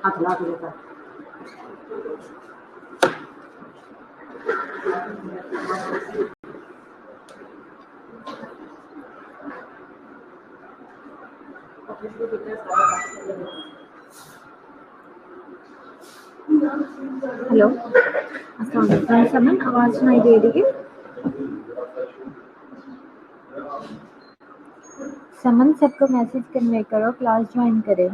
हाथ ला देता हेलो अस्सलाम वालेकुम समन, आवाज सुनाई दे रही है? समन, सबको मैसेज कन्वे करो, क्लास ज्वाइन करें।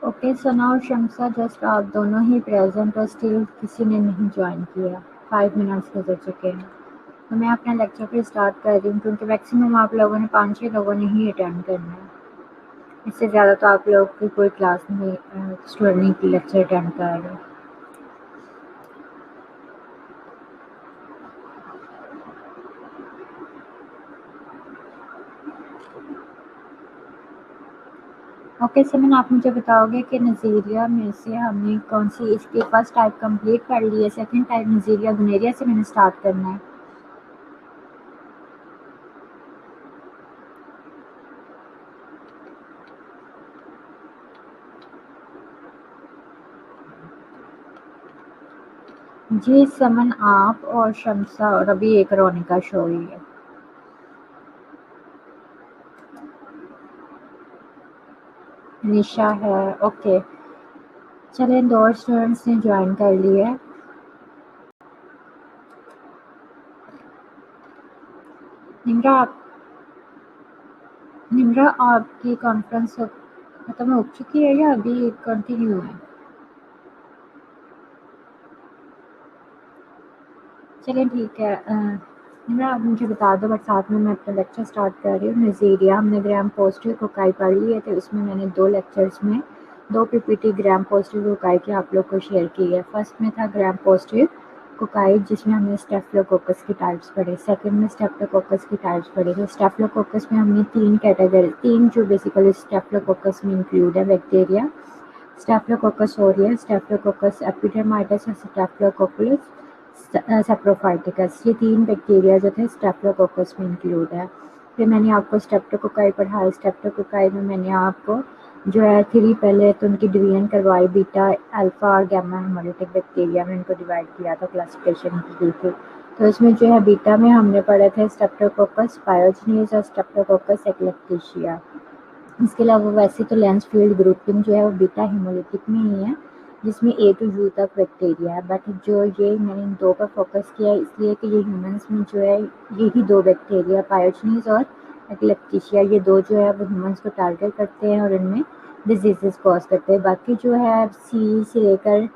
ओके, सना और शमसा, जस्ट आप दोनों ही प्रेजेंट और स्टिल किसी ने नहीं ज्वाइन किया। 5 मिनट्स गुजर चुके हैं, तो मैं अपना लेक्चर फिर स्टार्ट कर रही हूँ, क्योंकि मैक्सिमम आप लोगों ने 5-6 लोगों ने ही अटेंड करना है। इससे ज़्यादा तो आप लोग की कोई क्लास में स्टूडेंट नहीं लेक्चर अटेंड कर रहे। ओके समन, आप मुझे बताओगे कि नज़ीरिया में से हमने कौन सी इसकी फर्स्ट टाइप कंप्लीट कर ली है, सेकंड टाइप नज़ीरिया गुनेरिया से मैंने स्टार्ट करना है। जी समन, आप और शम्सा और अभी एक रोनिका शो हुई है। निशा है, ओके। चलें, 2 स्टूडेंट्स ने ज्वाइन कर लिया है। निम्रा आपकी कॉन्फ्रेंस खत्म हो चुकी है या अभी कंटिन्यू है? चलिए ठीक है। निम्रा आप मुझे बता दो, बट साथ में मैं अपना लेक्चर स्टार्ट कर रही हूँ। नज़ीरिया हमने ग्राम पॉजिटिव कोकाई पढ़ ली है, तो इसमें मैंने 2 लेक्चर्स में 2 पीपीटी ग्राम पॉजिटिव कोकाई की आप लोग को शेयर की है। फर्स्ट में था ग्राम पॉजिटिव कोकाई, जिसमें हमने स्टेफिलोकोकस की टाइप्स पढ़े। सेकंड में स्टेफिलोकोकस की टाइप्स पढ़े। तो स्टेफिलोकोकस में हमने 3 कैटेगरी, 3 जो बेसिकली स्टेफिलोकोकस में इंक्लूड है बैक्टीरिया, स्टेफिलोकोकस ऑरियस, स्टेफिलोकोकस एपिडर्माइटिस और स्टेफिलोकोकस सेप्रोफाइटिकस। ये 3 बैक्टीरिया जो थे स्टेफिलोकोकस में इंक्लूड है। फिर मैंने आपको स्टेप्टोकोकाई पढ़ाया। स्टेप्टोकोकाई में मैंने आपको जो है 3 पहले तो उनकी डिवीजन करवाई, बीटा, अल्फा और गामा हेमोलिटिक बैक्टीरिया में इनको डिवाइड किया था, क्लासिफिकेशन की थी। तो इसमें जो है बीटा में हमने पढ़े थे स्टेप्टोकोकस पायोजनीज और स्टेप्टोकोकस एक्लेक्टिशिया। इसके अलावा वैसे तो लैंसफील्ड ग्रुपिंग जो है वो बीटा हेमोलिटिक में ही है, जिसमें ए टू यू तक बैक्टीरिया है। बट जो ये मैंने इन 2 पर फोकस किया है इसलिए कि ये ह्यूमंस में जो है यही 2 बैक्टीरिया पायोजनीज और एक्लेक्टिशिया, ये 2 जो है वो ह्यूमंस को टारगेट करते हैं और इनमें डिजीजेस कॉज करते हैं। बाकी जो है सी से लेकर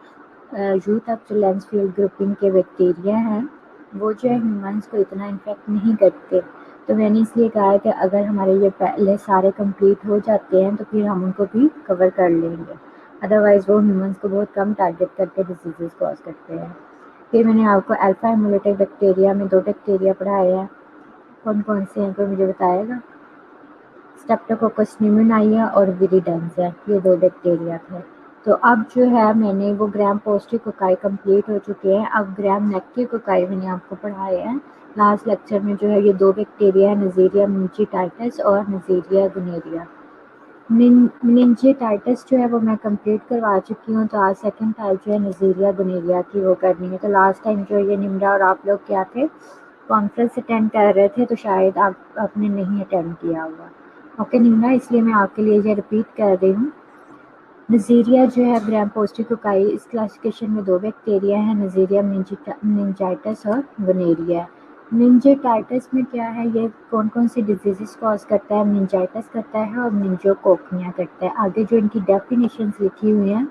यू तक जो लैंसफील्ड ग्रुपिंग के बैक्टीरिया हैं वो जो है ह्यूमंस को इतना इन्फेक्ट नहीं करते। तो मैंने इसलिए कहा है कि अगर हमारे ये पहले सारे कंप्लीट हो जाते हैं तो फिर हम उनको भी कवर कर लेंगे, अदरवाइज़ वो ह्यूमंस को बहुत कम टारगेट करके डिजीजेस कॉज करते हैं। फिर मैंने आपको अल्फा हेमोलिटिक बैक्टीरिया में 2 बैक्टीरिया पढ़ाए हैं। कौन कौन से हैं कोई मुझे बताएगा? स्टेप्टोकोकस न्यूमोनिया और विरिडेंस है, ये 2 बैक्टीरिया थे। तो अब जो है मैंने वो ग्राम पॉजिटिव कोकाई कंप्लीट हो चुके हैं। अब ग्राम नेगेटिव कोकाई मैंने आपको पढ़ाए हैं। लास्ट लेक्चर में जो है ये 2 बैक्टीरिया है, नज़ीरिया मेनिंजाइटिस और नज़ीरिया गुनेरिया। मेनिंजाइटिस जो है वो मैं कंप्लीट करवा चुकी हूँ, तो आज सेकंड टाइप जो है नज़ीरिया गुनेरिया की वो करनी है। तो लास्ट टाइम जो ये निम्रा और आप लोग क्या थे, कॉन्फ्रेंस अटेंड कर रहे थे, तो शायद आपने नहीं अटेंड किया होगा। ओके निम्रा, इसलिए मैं आपके लिए ये रिपीट कर रही हूँ। नज़ीरिया जो है ग्राम पॉजिटिव कोकाई, इस क्लासिफिकेशन में 2 बैक्टीरिया हैं, नज़ीरिया मेनिंजाइटिस और गुनेरिया। मेनिंजाइटिस में क्या है, ये कौन कौन सी डिजीज़ कॉज करता है? मेनिंजाइटिस करता है और मेनिंजोकोकनिया करता है। आगे जो इनकी डेफिनेशंस लिखी हुई हैं,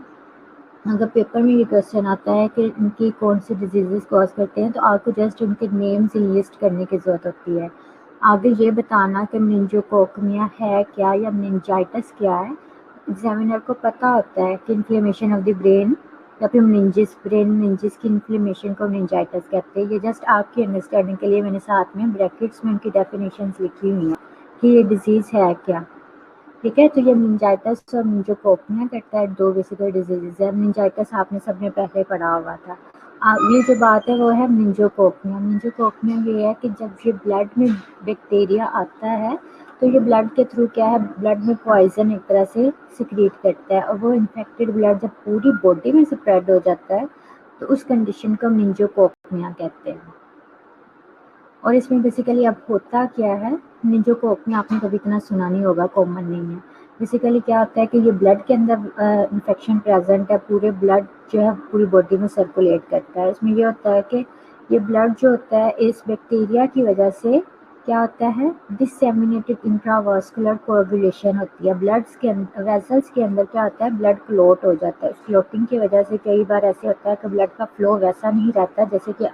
अगर पेपर में ये क्वेश्चन आता है कि इनकी कौन सी डिजीज़ कॉज करते हैं, तो आपको जस्ट उनके नेम्स लिस्ट करने की ज़रूरत होती है। आगे ये बताना कि मेनिंजोकोकनिया है क्या या मेनिंजाइटिस क्या है। एग्जामिनर को पता होता है कि इन्फ्लेमेशन ऑफ द ब्रेन या फिर मेनिंजिस, ब्रेन मेनिंजिस की इन्फ्लेमेशन को मेनिंजाइटिस कहते हैं। ये जस्ट आपकी अंडरस्टैंडिंग के लिए मैंने साथ में ब्रैकेट्स में उनकी डेफिनेशंस लिखी हुई हैं कि ये डिजीज़ है क्या। ठीक है, तो ये मेनिंजाइटिस और मेनिंजोकोकनिया करता है, 2 बेसिकल डिजीज़ है। मेनिंजाइटिस आपने सबने पहले पढ़ा हुआ था। ये जो बात है वो है मेनिंजोकोकनिया। मेनिंजोकोकनिया ये है कि जब ये ब्लड में बैक्टीरिया आता है तो ये ब्लड के थ्रू क्या है, ब्लड में पॉइजन एक तरह से सिक्रीट करता है, और वो इन्फेक्टेड ब्लड जब पूरी बॉडी में स्प्रेड हो जाता है तो उस कंडीशन को मेनिंजोकोकनिया कहते हैं। और इसमें बेसिकली अब होता क्या है, मेनिंजोकोकनिया आपने कभी इतना सुना नहीं होगा, कॉमन नहीं है। बेसिकली क्या होता है कि ये ब्लड के अंदर इन्फेक्शन प्रेजेंट है, पूरे ब्लड जो है पूरी बॉडी में सर्कुलेट करता है। इसमें ये होता है कि ये ब्लड जो होता है इस बैक्टीरिया की वजह से क्या होता है, डिसएमिनेटेड इंट्रावास्कुलर कोagulation होती है। ब्लड्स के अंदर, वेसल्स के अंदर क्या होता है, ब्लड क्लोट हो जाता है। इस क्लोटिंग की वजह से कई बार ऐसे होता है कि ब्लड का फ्लो वैसा नहीं रहता जैसे कि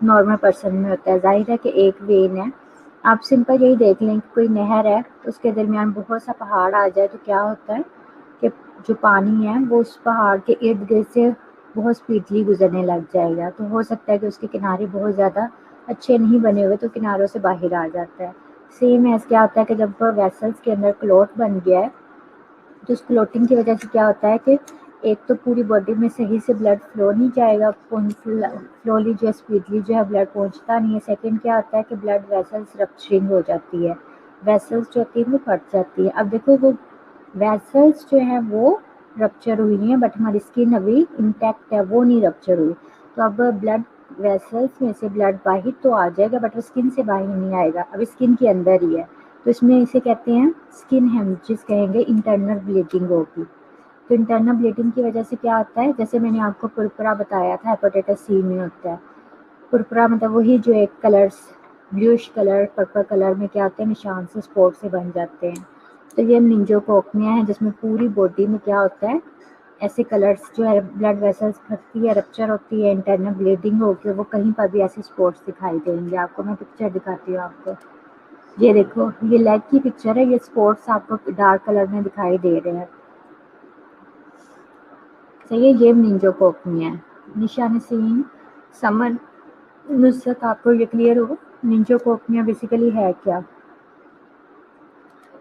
नॉर्मल पर्सन में होता है। जाहिर है कि एक वेन है, आप सिंपल यही देख लें कि कोई नहर है, उसके दरमियान बहुत सा पहाड़ आ जाए तो क्या होता है कि जो पानी है वो उस पहाड़ के इर्द गिर्द से बहुत स्पीडली गुजरने लग जाएगा। तो हो सकता है कि उसके किनारे बहुत ज़्यादा अच्छे नहीं बने हुए तो किनारों से बाहर आ जाता है। सेम ऐसे क्या होता है कि जब वेसल्स के अंदर क्लॉट बन गया है तो उस क्लोटिंग की वजह से क्या होता है कि एक तो पूरी बॉडी में सही से ब्लड फ्लो नहीं जाएगा, फ्लोली जो स्पीडली जो है ब्लड पहुंचता नहीं है। सेकंड क्या होता है कि ब्लड वेसल्स रप्चरिंग हो जाती है, वेसल्स जो होती है वो फट जाती है। अब देखो वो वेसल्स जो है वो रप्चर हुई है बट हमारी स्किन अभी इंटैक्ट है, वो नहीं रप्चर हुई। तो अब ब्लड वेसल्स में से ब्लड बाहर तो आ जाएगा बट वो स्किन से बाहर नहीं आएगा, अभी स्किन के अंदर ही है। तो इसमें इसे कहते हैं स्किन हेमरेजेस कहेंगे, इंटरनल ब्लीडिंग होगी। तो इंटरनल ब्लीडिंग की वजह से क्या होता है, जैसे मैंने आपको पुरपुरा बताया था हेपेटाइटिस सी में होता है। पुरपुरा मतलब वही जो एक colours bluish colour purple colour में क्या होते हैं, निशान से स्पॉट से बन जाते हैं। तो ये मेनिंजोकोकनिया है जिसमें पूरी बॉडी में क्या होता है, ऐसे कलर्स जो है ब्लड वेसल्स फटती है, रप्चर होती है, इंटरनल ब्लीडिंग होकर वो कहीं पर भी ऐसे स्पॉट्स दिखाई देंगे आपको। मैं पिक्चर दिखाती हूँ आपको, ये देखो ये लेग की पिक्चर है, ये स्पॉट्स आपको डार्क कलर में दिखाई दे रहे हैं। सही है, ये मेनिंजोकोकनिया है। निशान सीन समर नुसरत आपको ये क्लियर हो मेनिंजोकोकनिया बेसिकली है क्या।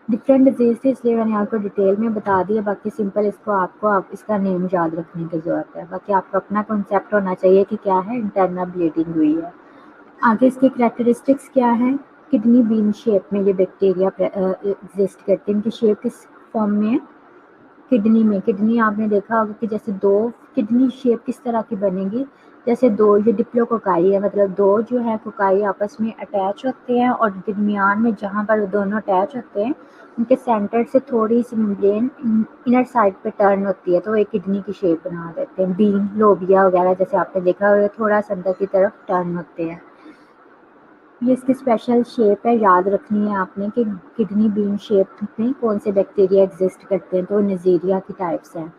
डिफरेंट डिजीज थी इसलिए मैंने आपको डिटेल में बता दिया, बाकी सिंपल इसको आपको आप इसका नेम याद रखने की ज़रूरत है। बाकी आपको अपना कॉन्सेप्ट होना चाहिए कि क्या है इंटरनल ब्लीडिंग हुई है। आगे इसकी कैरेक्टरिस्टिक्स क्या है, किडनी बीन शेप में ये बैक्टीरिया एग्जिस्ट करते हैं। इनकी शेप किस फॉर्म में है, किडनी में। किडनी आपने देखा होगा कि जैसे दो किडनी शेप किस तरह की बनेगी, जैसे दो ये डिप्लोकोकाई है, मतलब दो जो है कोकाई आपस में अटैच होते हैं और दरमियान में जहाँ पर दोनों अटैच होते हैं उनके सेंटर से थोड़ी सी मेम्ब्रेन इनर साइड पे टर्न होती है, तो एक किडनी की शेप बना देते हैं। बीन लोबिया वगैरह जैसे आपने देखा होगा थोड़ा सा अंदर की तरफ टर्न होते हैं। ये इसकी स्पेशल शेप है, याद रखनी है आपने कि किडनी बीन शेप में कौन से बैक्टीरिया एग्जिस्ट करते हैं, तो निजीरिया की टाइप्स हैं।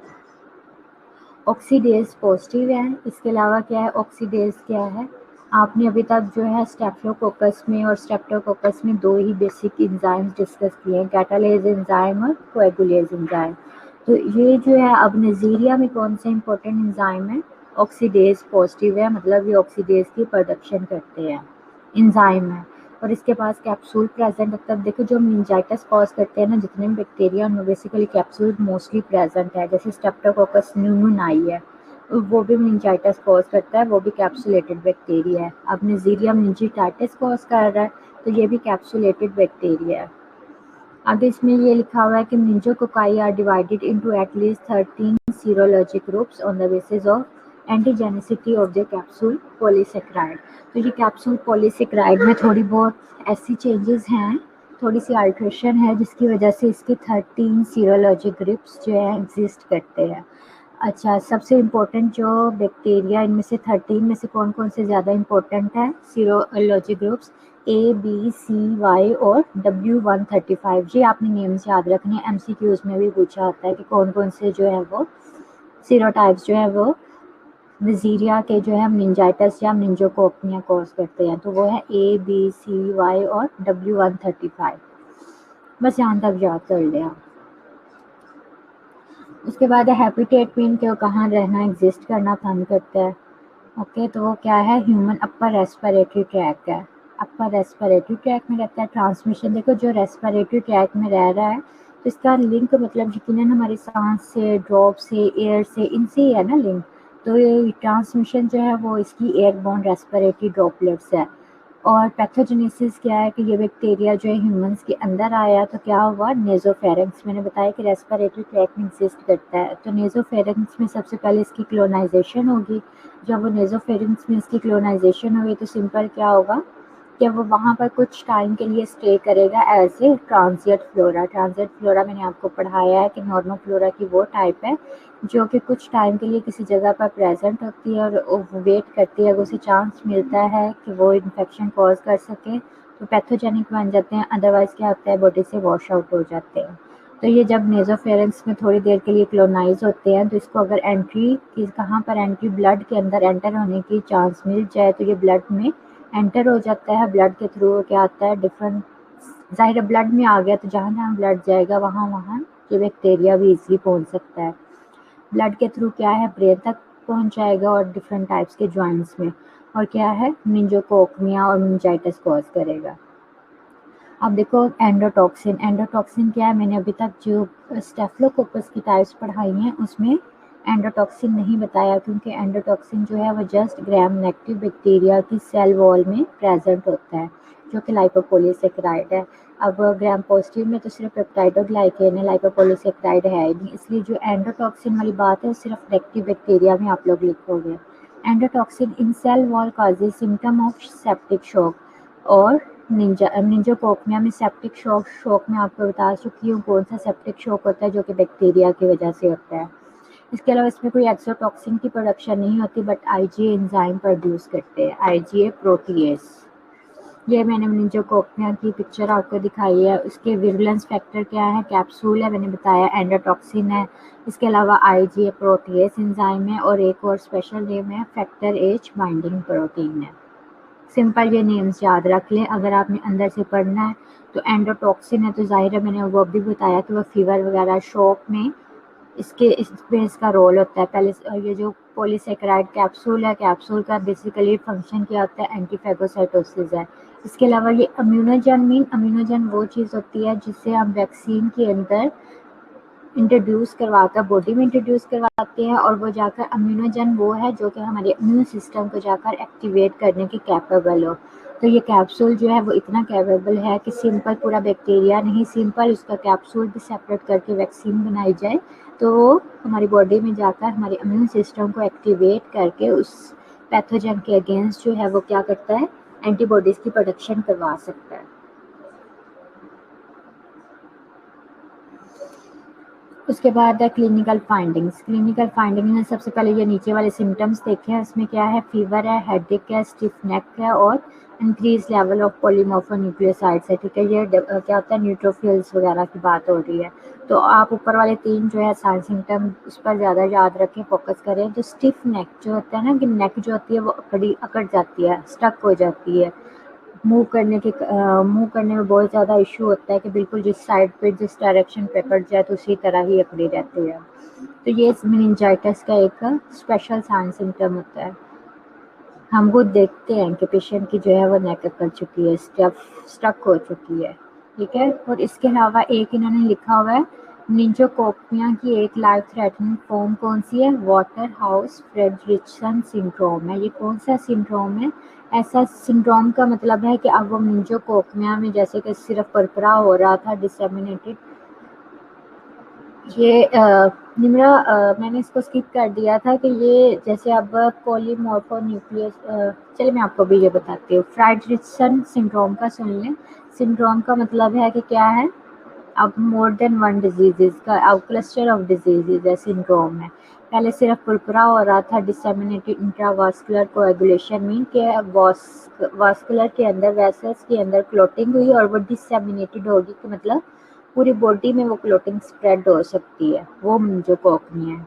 ऑक्सीडेज पॉजिटिव है। इसके अलावा क्या है, ऑक्सीडेज क्या है, आपने अभी तक जो है स्टेफ्लोकोकस में और स्ट्रेप्टोकोकस में दो ही बेसिक एंजाइम्स डिस्कस किए हैं, कैटालेज एंजाइम और कोएगुलेज एंजाइम। तो ये जो है अब निजीरिया में कौन सा इंपॉर्टेंट एंजाइम है, ऑक्सीडेज पॉजिटिव है, मतलब ये ऑक्सीडेज की प्रोडक्शन करते हैं, एंजाइम है। और इसके पास कैप्सूल प्रेजेंट होता है। देखो जो मेनिंजाइटिस कॉज करते हैं ना जितने भी बैक्टीरिया उनमें बेसिकली कैप्सूल मोस्टली प्रेजेंट है, जैसे स्ट्रेप्टोकोकस न्यूमोनाई है वो भी मेनिंजाइटिस कॉज करता है, वो भी कैप्सुलेटेड बैक्टीरिया है। अब निजीरिया मेनिंजाइटिस कॉज कर रहा है तो ये भी कैप्सुलेटेड बैक्टीरिया है। आगे इसमें ये लिखा हुआ है कि मेनिंजोकोकाई are divided into at least 13 serologic groups on the basis of antigenicity of the capsule polysaccharide. तो ये कैप्सूल पॉलीसेक्राइड में थोड़ी बहुत ऐसी चेंजेस हैं, थोड़ी सी अल्ट्रेशन है जिसकी वजह से इसके 13 सीरोलॉजिक ग्रुप्स जो है एग्जिस्ट करते हैं। अच्छा, सबसे इम्पोर्टेंट जो बैक्टीरिया इनमें से 13 में से कौन कौन से ज़्यादा इम्पोर्टेंट है serologic groups, A B C Y और W135। ये आपने नेम्स याद रखने हैं, MCQs में भी पूछा होता है कि कौन कौन से जो है वो सीरोटाइप्स जो है वो निजीरिया के जो है मेनिंजाइटिस या मेनिंजोकोकनिया कॉज करते हैं, तो वो है A B C Y और W135। बस यहाँ तक याद कर लें आप। उसके बाद हैबिटेट में इनके कहाँ रहना एग्जिस्ट करना पसंद करता है। ओके, तो वो क्या है, ह्यूमन अपर रेस्पिरेटरी ट्रैक है, अपर रेस्पिरेटरी ट्रैक में रहता है। ट्रांसमिशन देखो जो रेस्पिरेटरी ट्रैक में रह रहा है तो इसका लिंक मतलब यकीनन हमारी सांस से, ड्रॉप से, एयर से, इनसे ही है ना लिंक। तो ये ट्रांसमिशन जो है वो इसकी एयरबोर्न रेस्पिरेटरी ड्रॉपलेट्स है। और पैथोजेनेसिस क्या है कि ये बैक्टीरिया जो है ह्यूमंस के अंदर आया तो क्या हुआ, नेजोफेरेंक्स, मैंने बताया कि रेस्पिरेटरी ट्रैक में एग्जिस्ट करता है, तो नेजोफेरेंक्स में सबसे पहले इसकी क्लोनाइजेशन होगी। जब वो नेजोफेरेंक्स में इसकी क्लोनाइजेशन हुई तो सिंपल क्या होगा कि वो वहाँ पर कुछ टाइम के लिए स्टे करेगा as a transient flora. Transient flora मैंने आपको पढ़ाया है कि नॉर्मल फ्लोरा की वो टाइप है जो कि कुछ टाइम के लिए किसी जगह पर प्रेजेंट होती है और वेट करती है, अगर उसे चांस मिलता है कि वो इन्फेक्शन कॉज कर सके तो पैथोजेनिक बन जाते हैं, अदरवाइज क्या होता है बॉडी से वॉश आउट हो जाते हैं। तो ये जब नेजोफेरेंक्स में थोड़ी देर के लिए क्लोनाइज होते हैं तो इसको अगर एंट्री की कहाँ पर एंट्री ब्लड के अंदर एंटर होने की चांस मिल जाए तो ये ब्लड में एंटर हो जाता है। ब्लड के थ्रू क्या आता है डिफरेंट, ज़ाहिर ब्लड में आ गया तो जहाँ जहाँ ब्लड जाएगा वहाँ वहाँ ये बैक्टीरिया भी इजीली पहुँच सकता है। ब्लड के थ्रू क्या है ब्रेन तक पहुँच जाएगा और डिफरेंट टाइप्स के जॉइंट्स में, और क्या है मेनिंजोकोकनिया और मेनिंजाइटिस कॉज करेगा। अब देखो एंडोटॉक्सिन, एंडोटॉक्सिन क्या है, मैंने अभी तक जो स्टेफिलोकोकस की टाइप्स पढ़ाई हैं उसमें एंडोटॉक्सिन नहीं बताया, क्योंकि एंडोटॉक्सिन जो है वो जस्ट ग्राम नेगेटिव बैक्टीरिया की सेल वॉल में प्रेजेंट होता है, जो कि लाइपोपोलीसेकेराइड है। अब ग्राम पॉजिटिव में तो सिर्फ पेप्टाइडोग्लाइकेन है, लाइपोपोलीसेकेराइड है ही नहीं, इसलिए जो एंडोटॉक्सिन वाली बात है सिर्फ नेगेटिव बैक्टीरिया में आप लोग लिखोगे। Endotoxin in cell wall causes symptom of septic shock, और निंजाकोकनिया में सेप्टिक शॉक में आपको बता चुकी हूँ कौन सा सेप्टिक शॉक होता है, जो कि बैक्टीरिया की वजह से होता है। इसके अलावा इसमें कोई एक्सोटॉक्सिन की प्रोडक्शन नहीं होती, बट आईजीए एंजाइम प्रोड्यूस करते हैं, आईजीए प्रोटीएस। ये मैंने निंजाकोकनिया की पिक्चर आपको दिखाई है। उसके विरुलेंस फैक्टर क्या है, कैप्सूल है, मैंने बताया एंडोटॉक्सिन है। इसके अलावा आईजीए प्रोटीएस एंजाइम है, और एक और स्पेशल नेम है फैक्टर एच बाइंडिंग प्रोटीन है। सिंपल ये नेम्स याद रख लें। अगर आपने अंदर से पढ़ना है तो एंडोटॉक्सिन है तो जाहिर है मैंने वो भी बताया कि वो फीवर वगैरह शॉक में इसमें इसका रोल होता है। पहले ये जो पॉलीसेकेराइड कैप्सूल है, कैप्सूल का बेसिकली फंक्शन क्या होता है, एंटीफेगोसाइटोसिस है। इसके अलावा ये अम्यूनोजन वो चीज़ होती है जिससे हम वैक्सीन के अंदर इंट्रोड्यूस करवाकर बॉडी में इंट्रोड्यूस करवाते हैं, और वो जाकर इम्यूनोजन वो है जो कि हमारे इम्यून सिस्टम को जाकर एक्टिवेट करने के कैपेबल हो। तो ये कैप्सूल जो है वो इतना कैपेबल है कि सिंपल पूरा बैक्टीरिया नहीं, सिंपल उसका कैप्सूल भी सेपरेट करके वैक्सीन बनाई जाए तो वो हमारी बॉडी में जाकर हमारे इम्यून सिस्टम को एक्टिवेट करके उस पैथोजन के अगेंस्ट जो है वो क्या करता है, एंटीबॉडीज़ की प्रोडक्शन करवा सकता है। उसके बाद है क्लिनिकल फाइंडिंग्स। क्लिनिकल फाइंडिंग में सबसे पहले ये नीचे वाले सिम्टम्स देखे हैं। इसमें क्या है, फीवर है, हेडेक है, स्टिफ नेक है, और इंक्रीज लेवल ऑफ पॉलीमॉर्फोन्यूक्लियोसाइड्स है। ठीक है, ये क्या होता है, न्यूट्रोफिल्स वगैरह की बात हो रही है। तो आप ऊपर वाले 3 जो है साइन सिम्टम उस पर ज़्यादा याद रखें, फोकस करें। तो स्टिफ नेक जो होता है ना, कि नेक जो होती है वो अकड़ जाती है, स्टक हो जाती है। मूव करने में बहुत ज़्यादा इशू होता है कि बिल्कुल जिस साइड पे जिस डायरेक्शन पे कट जाए तो उसी तरह ही अकड़ी रहती है। तो ये मेनिंजाइटिस का एक स्पेशल साइन सिम्टम होता है। हम वो देखते हैं कि पेशेंट की जो है वो नेक अकड़ चुकी है, स्टक हो चुकी है। ठीक है, और इसके अलावा एक इन्होंने लिखा हुआ है, निंजाकोकनिया की एक लाइफ थ्रेटनिंग फॉर्म कौन सी है, वाटर हाउस फ्रेडरिक्सन सिंड्रोम है। ये कौन सा सिंड्रोम है, ऐसा सिंड्रोम का मतलब है कि अब वो निंजाकोकनिया में जैसे कि सिर्फ परपरा हो रहा था, डिसेमिनेटेड। ये निम्रा मैंने इसको स्किप कर दिया था कि ये जैसे अब पॉलीमॉर्फोन्यूक्लियस, चलिए मैं आपको भी ये बताती हूँ। फ्राइडरिचसन सिंड्रोम का सुन लें। सिंड्रोम का मतलब है कि क्या है, अब मोर देन वन डिजीजेज का, अब क्लस्टर ऑफ डिजीजेज है, सिंड्रोम है। पहले सिर्फ पुरपुरा हो रहा था, डिसेमिनेटेड इंट्रावास्कुलर कोएगुलेशन मीन के वास्कुलर के अंदर, वेसल्स के अंदर क्लोटिंग हुई और वो डिसेमिनेटेड होगी, कि मतलब पूरी बॉडी में वो क्लोटिंग स्प्रेड हो सकती है, वो जो कोकनी है।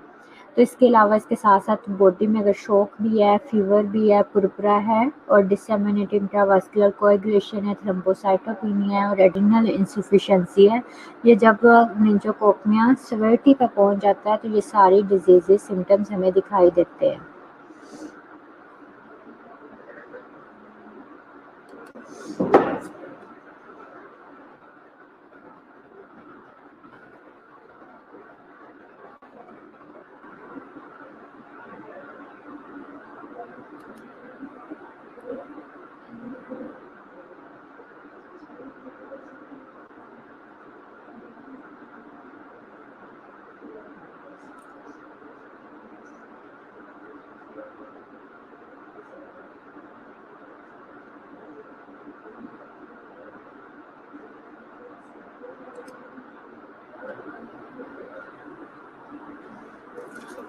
तो इसके अलावा इसके साथ साथ बॉडी में अगर शॉक भी है, फीवर भी है, पुरपुरा है, और डिसेमिनेटेड इंट्रावास्कुलर कोएगुलेशन है, थ्रोम्बोसाइटोपेनिया है, और एड्रिनल इंसफिशिएंसी है। ये जब निंजाकोकनिया सेवेरिटी पर पहुंच जाता है तो ये सारी डिजीजेज सिम्टम्स हमें दिखाई देते हैं।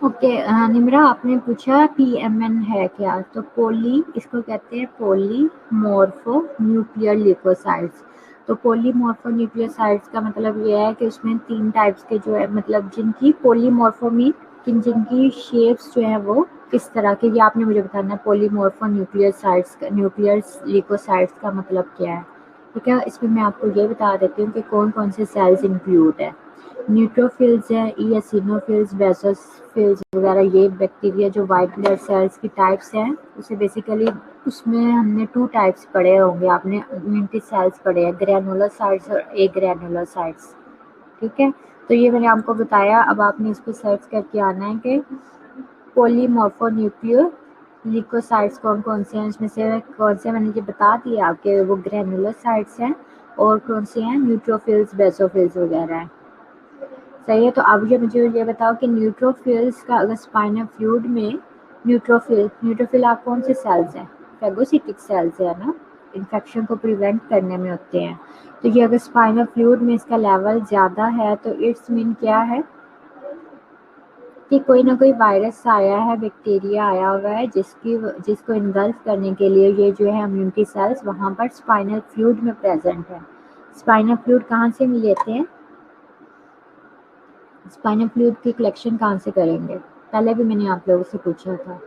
ओके, निम्रा आपने पूछा पीएमएन है क्या, तो इसको कहते हैं पॉलीमॉर्फो न्यूक्लियर ल्यूकोसाइट्स। तो पॉलीमॉर्फो न्यूक्लियोसाइट्स का मतलब ये है कि उसमें 3 टाइप्स के जो है, मतलब जिनकी पॉलीमॉर्फोमी, जिनकी शेप्स जो है वो किस तरह के, ये आपने मुझे बताना है। पॉलीमॉर्फो न्यूक्लियर ल्यूकोसाइट्स का मतलब क्या है। ठीक है, इसमें मैं आपको ये बता देती हूँ कि कौन कौन से सेल्स इंक्लूड है। न्यूट्रोफिल्स हैं, इसिनोफिल्स, बेसोफिल्स वगैरह, ये बैक्टीरिया जो वाइट ब्लड सेल्स की टाइप्स हैं, उसे बेसिकली उसमें हमने 2 टाइप्स पढ़े होंगे, आपने इम्यूनिटी सेल्स पढ़े हैं, ग्रैनुलोसाइट्स और एग्रैनुलोसाइट्स। ठीक है, तो ये मैंने आपको बताया। अब आपने इस पर सर्च करके आना है कि पॉलीमॉर्फोन्यूक्लियर ल्यूकोसाइट्स कौन कौन से हैं, इसमें से कौन से मैंने ये बता दिया आपके, वो ग्रैनुलोसाइट्स हैं, और कौन से हैं न्यूट्रोफिल्स, बेसोफिल्स वगैरह हैं। सही है, तो अब मुझे ये बताओ कि न्यूट्रोफिल्स का अगर स्पाइनल फ्लूइड में न्यूट्रोफिल आप कौन से सेल्स हैं, फेगोसिटिक सेल्स है ना, इन्फेक्शन को प्रिवेंट करने में होते हैं। तो ये अगर स्पाइनल फ्लूइड में इसका लेवल ज़्यादा है तो इट्स मीन क्या है कि कोई ना कोई वायरस आया है, बैक्टीरिया आया हुआ है, जिसको इनगल्फ करने के लिए ये जो है इम्यूनिटी सेल्स वहाँ पर स्पाइनल फ्लूइड में प्रेजेंट है। स्पाइनल फ्लूइड कहाँ से लेते हैं, स्पाइनल फ्लूइड की कलेक्शन कहाँ से करेंगे, पहले भी मैंने आप लोगों से पूछा था।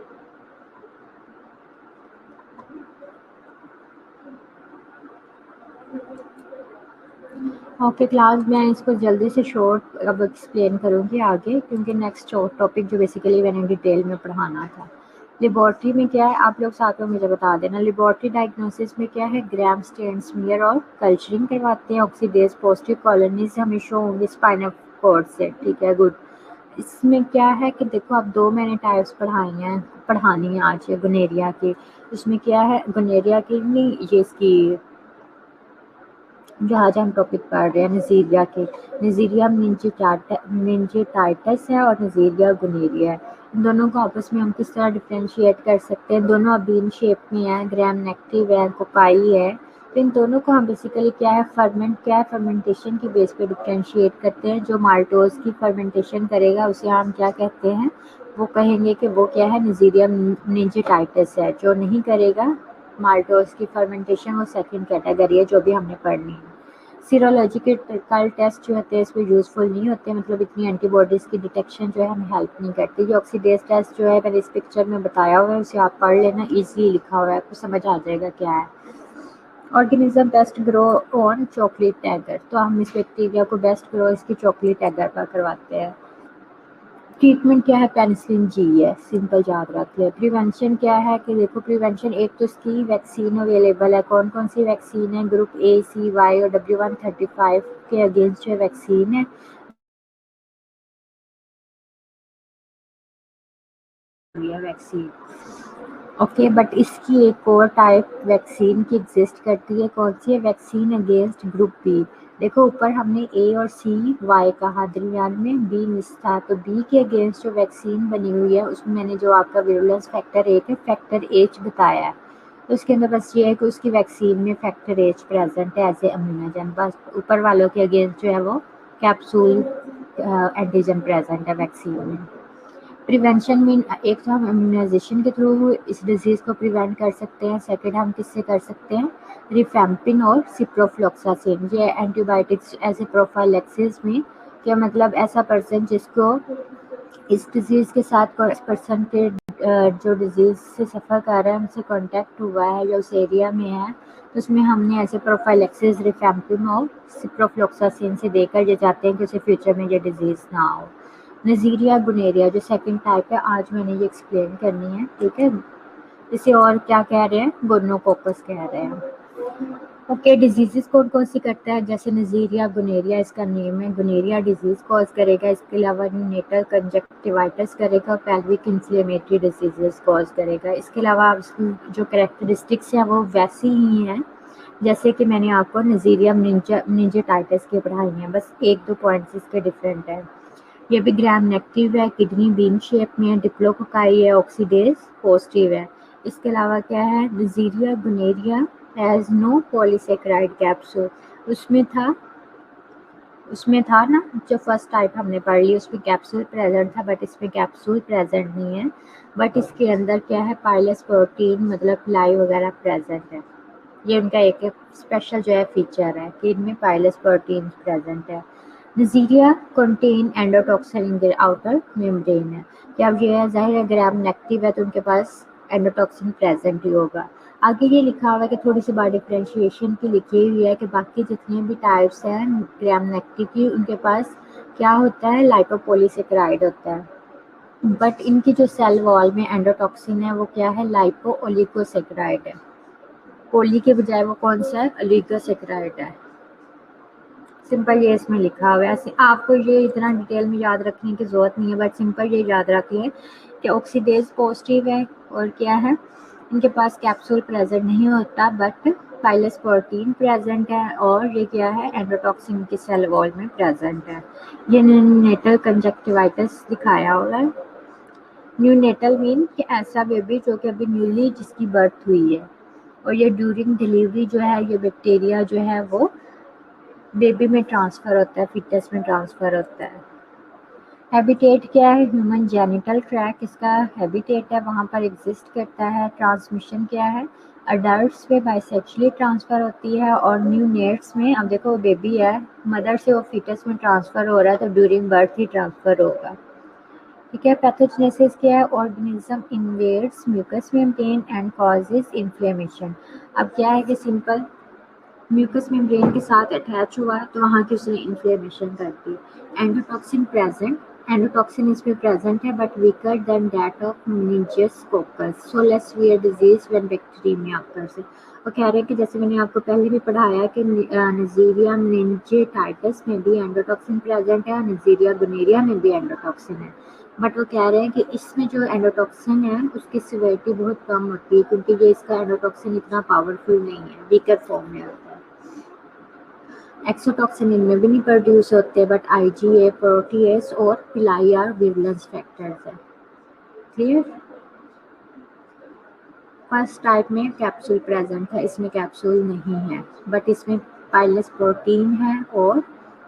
ओके क्लास, मैं इसको जल्दी से शॉर्ट अब एक्सप्लेन करूँगी आगे, क्योंकि नेक्स्ट टॉपिक जो बेसिकली मैंने डिटेल में पढ़ाना था। लेबॉर्ट्री में क्या है, आप लोग साथ में मुझे बता देना। लेबॉर्ट्री डायग्नोसिस में क्या है, ग्राम स्टेन स्मीयर और कल्चरिंग करवाते हैं। ऑक्सीडेज पॉजिटिव कॉलोनीज हमें शो होंगे स्पाइनल कॉर्ड से। ठीक है, गुड। इसमें क्या है कि देखो, आप 2 मैंने टाइप्स पढ़ानी है आज गोनेरिया की। इसमें क्या है, गोनेरिया की नहीं, ये इसकी जो आज हम टॉपिक पढ़ रहे हैं नज़ीरिया की, नज़ीरिया मेनिंजाइटिस है और नज़ीरिया गोनेरिया है। इन दोनों को आपस में हम किस तरह डिफ्रेंशिएट कर सकते हैं, दोनों अबीन शेप में है, ग्राम नेगेटिव है, कोकाई है। तो इन दोनों को हम बेसिकली क्या है, फर्मेंटेशन की बेस पे डिफ्रेंशिएट करते हैं। जो माल्टोज की फर्मेंटेशन करेगा उसे हम क्या कहते हैं, वो कहेंगे कि वो क्या है, नज़ीरिया मेनिंजाइटिस है। जो नहीं करेगा माल्टोज की फर्मेंटेशन, वो सेकंड कैटेगरी है जो भी हमने पढ़नी है। सीरोलॉजिकल टेस्ट जो होते हैं इसमें यूज़फुल नहीं होते, मतलब इतनी एंटीबॉडीज़ की डिटेक्शन जो है हमें हेल्प नहीं करती। ये ऑक्सीडेज टेस्ट जो है मैंने इस पिक्चर में बताया हुआ है, उसे आप पढ़ लेना, ईजिली लिखा हुआ है, आपको समझ आ जाएगा क्या है। Organism best grow on chocolate agar, तो हम इस बैक्टीरिया को बेस्ट ग्रो इसकी चॉकलेट एगर पर करवाते हैं। ट्रीटमेंट क्या है, पेनिसिलिन जी है, सिंपल याद रख ले। प्रिवेंशन क्या है कि देखो, प्रिवेंशन एक तो इसकी वैक्सीन अवेलेबल है। कौन कौन सी वैक्सीन है, ग्रुप ए, सी, वाई और W135 के अगेंस्ट जो वैक्सीन है, वैक्सीन। ओके, बट इसकी एक और टाइप वैक्सीन की एग्जिस्ट करती है, कौन सी है, वैक्सीन अगेंस्ट ग्रुप बी। देखो ऊपर हमने ए और सी, वाई कहा, दरमियान में बी मिस था, तो बी के अगेंस्ट जो वैक्सीन बनी हुई है उसमें मैंने जो आपका विरुलेंस फैक्टर एक है, फैक्टर एच बताया है। तो उसके अंदर बस ये है कि उसकी वैक्सीन में फैक्टर एच प्रेजेंट है एज ए अम्यूनोजन, बस ऊपर वालों के अगेंस्ट जो है वो कैप्सूल एंटीजन प्रेजेंट है वैक्सीन में। प्रिवेंशन मीन एक तो हम इम्यूनाइजेशन के थ्रू इस डिजीज़ को प्रिवेंट कर सकते हैं, सेकेंड हम किससे कर सकते हैं, रिफैम्पिन और सिप्रोफ्लॉक्सासिन। ये एंटीबायोटिक्स एज ए प्रोफाइलैक्सिस में, क्या मतलब, ऐसा पर्सन जिसको इस डिजीज़ के साथ पर्सन के जो डिजीज़ से सफ़र कर रहा है उनसे कांटेक्ट हुआ है या उस एरिया में है, तो उसमें हमने ऐसे प्रोफाइलैक्सिस रिफैम्पिन और सिप्रोफ्लॉक्सासिन से देकर ये चाहते हैं कि उसे फ्यूचर में ये डिजीज़ ना हो। नज़ीरिया गुनेरिया जो सेकंड टाइप है, आज मैंने ये एक्सप्लेन करनी है। ठीक है, इसे और क्या कह रहे हैं, गोनोकोकस कह रहे हैं। ओके, डिजीज़ कौन कौन सी करता है, जैसे नज़ीरिया गुनेरिया इसका नेम है, गुनेरिया डिजीज़ कॉज करेगा, इसके अलावा न्यूनेटल कंजक्टिवाइटिस करेगा, पेल्विक इन्फ्लेमेटरी डिजीज़ कॉज करेगा। इसके अलावा इसकी जो कैरेक्टरिस्टिक्स हैं वो वैसी ही हैं जैसे कि मैंने आपको नज़ीरिया मेनिंजाइटिस की पढ़ाई हैं, बस 1-2 पॉइंट्स इसके डिफरेंट हैं। ये भी ग्राम नेगेटिव है, किडनी बीन शेप में है, डिप्लोकोकाई है, ऑक्सीडेज पॉजिटिव है। इसके अलावा क्या है, नज़ीरिया गुनेरिया हैज़ नो पॉलीसेकेराइड कैप्सूल। उसमें था ना, जो फर्स्ट टाइप हमने पढ़ ली उसमें कैप्सूल प्रेजेंट था, बट इसमें कैप्सूल प्रेजेंट नहीं है। बट इसके अंदर क्या है, पाइलस प्रोटीन मतलब लाई वगैरह प्रेजेंट है। ये उनका एक स्पेशल जो है फीचर है कि इनमें पाइलस प्रोटीन प्रेजेंट है। Neisseria contain endotoxin in the outer membrane है, कि अब ये है, जाहिर है ग्राम नेगेटिव है तो उनके पास एंडोटॉक्सिन प्रेजेंट ही होगा। आगे ये लिखा हुआ है कि थोड़ी सी बार डिफ्रेंशिएशन की लिखी हुई है कि बाकी जितने भी टाइप्स हैं ग्राम नेगेटिव की, उनके पास क्या होता है, लाइपोपॉलीसेकेराइड होता है, बट इनकी जो सेल वॉल में एंडोटॉक्सिन है वो क्या है, लाइपो ओलिगोसेकेराइड है। पोली के बजाय वो कौन सा है, ओलिगोसेकेराइड है। सिंपल ये इसमें लिखा हुआ है। आपको ये इतना डिटेल में याद रखने की जरूरत नहीं है, बट सिंपल ये याद रख लें कि ऑक्सीडेज पॉजिटिव है और क्या है, इनके पास कैप्सूल प्रेजेंट नहीं होता बट पाइलस प्रोटीन प्रेजेंट है, और ये क्या है, एंडोटॉक्सिन की सेल वॉल में प्रेजेंट है। ये न्यूनेटल कंजक्टिवाइटिस दिखाया हुआ है। न्यूनेटल मीन कि ऐसा बेबी जो कि अभी न्यूली जिसकी बर्थ हुई है, और ये ड्यूरिंग डिलीवरी जो है ये बैक्टीरिया जो है वो बेबी में ट्रांसफ़र होता है, फीटस में ट्रांसफ़र होता है। हैबिटेट क्या है, ह्यूमन जेनिटल ट्रैक इसका हैबिटेट है, वहाँ पर एग्जिस्ट करता है। ट्रांसमिशन क्या है, अडल्ट्स में बाइसेक्सुअली ट्रांसफ़र होती है, और न्यूनेट्स में, अब देखो बेबी है, मदर से वो फीटस में ट्रांसफ़र हो रहा है तो ड्यूरिंग बर्थ ही ट्रांसफ़र होगा। ठीक है। पैथोजेनेसिस क्या है, organism invades mucus membrane and causes inflammation. अब क्या है कि सिंपल म्यूकस मेम्ब्रेन के साथ अटैच हुआ है तो वहाँ की उसने इन्फ्लेमेशन कर दी। एंडोटॉक्सिन प्रेजेंट, एंडोटॉक्सिन इसमें प्रेजेंट है but weaker than that of meningococcus, so less severe disease when bacteria occurs। वो कह रहे हैं कि जैसे मैंने आपको पहले भी पढ़ाया कि नज़ीरिया मेनिंजाइटिस में भी एंडोटॉक्सिन प्रेजेंट है और नज़ीरिया गोनेरिया में भी एंडोटॉक्सिन है, बट वो कह रहे हैं कि इसमें जो एंडोटॉक्सिन है उसकी सिवियरिटी बहुत कम होती है क्योंकि ये इसका एंडोटॉक्सिन इतना पावरफुल नहीं है, वीकर फॉर्म में होता है। एक्सोटॉक्सिन इनमें भी नहीं प्रोड्यूस होते बट आईजीए, प्रोटीएस और पिलाई आर विरुलेंस फैक्टर्स है। क्लियर। फर्स्ट टाइप में कैप्सूल प्रेजेंट है, इसमें कैप्सूल नहीं है बट इसमें पाइलस प्रोटीन है और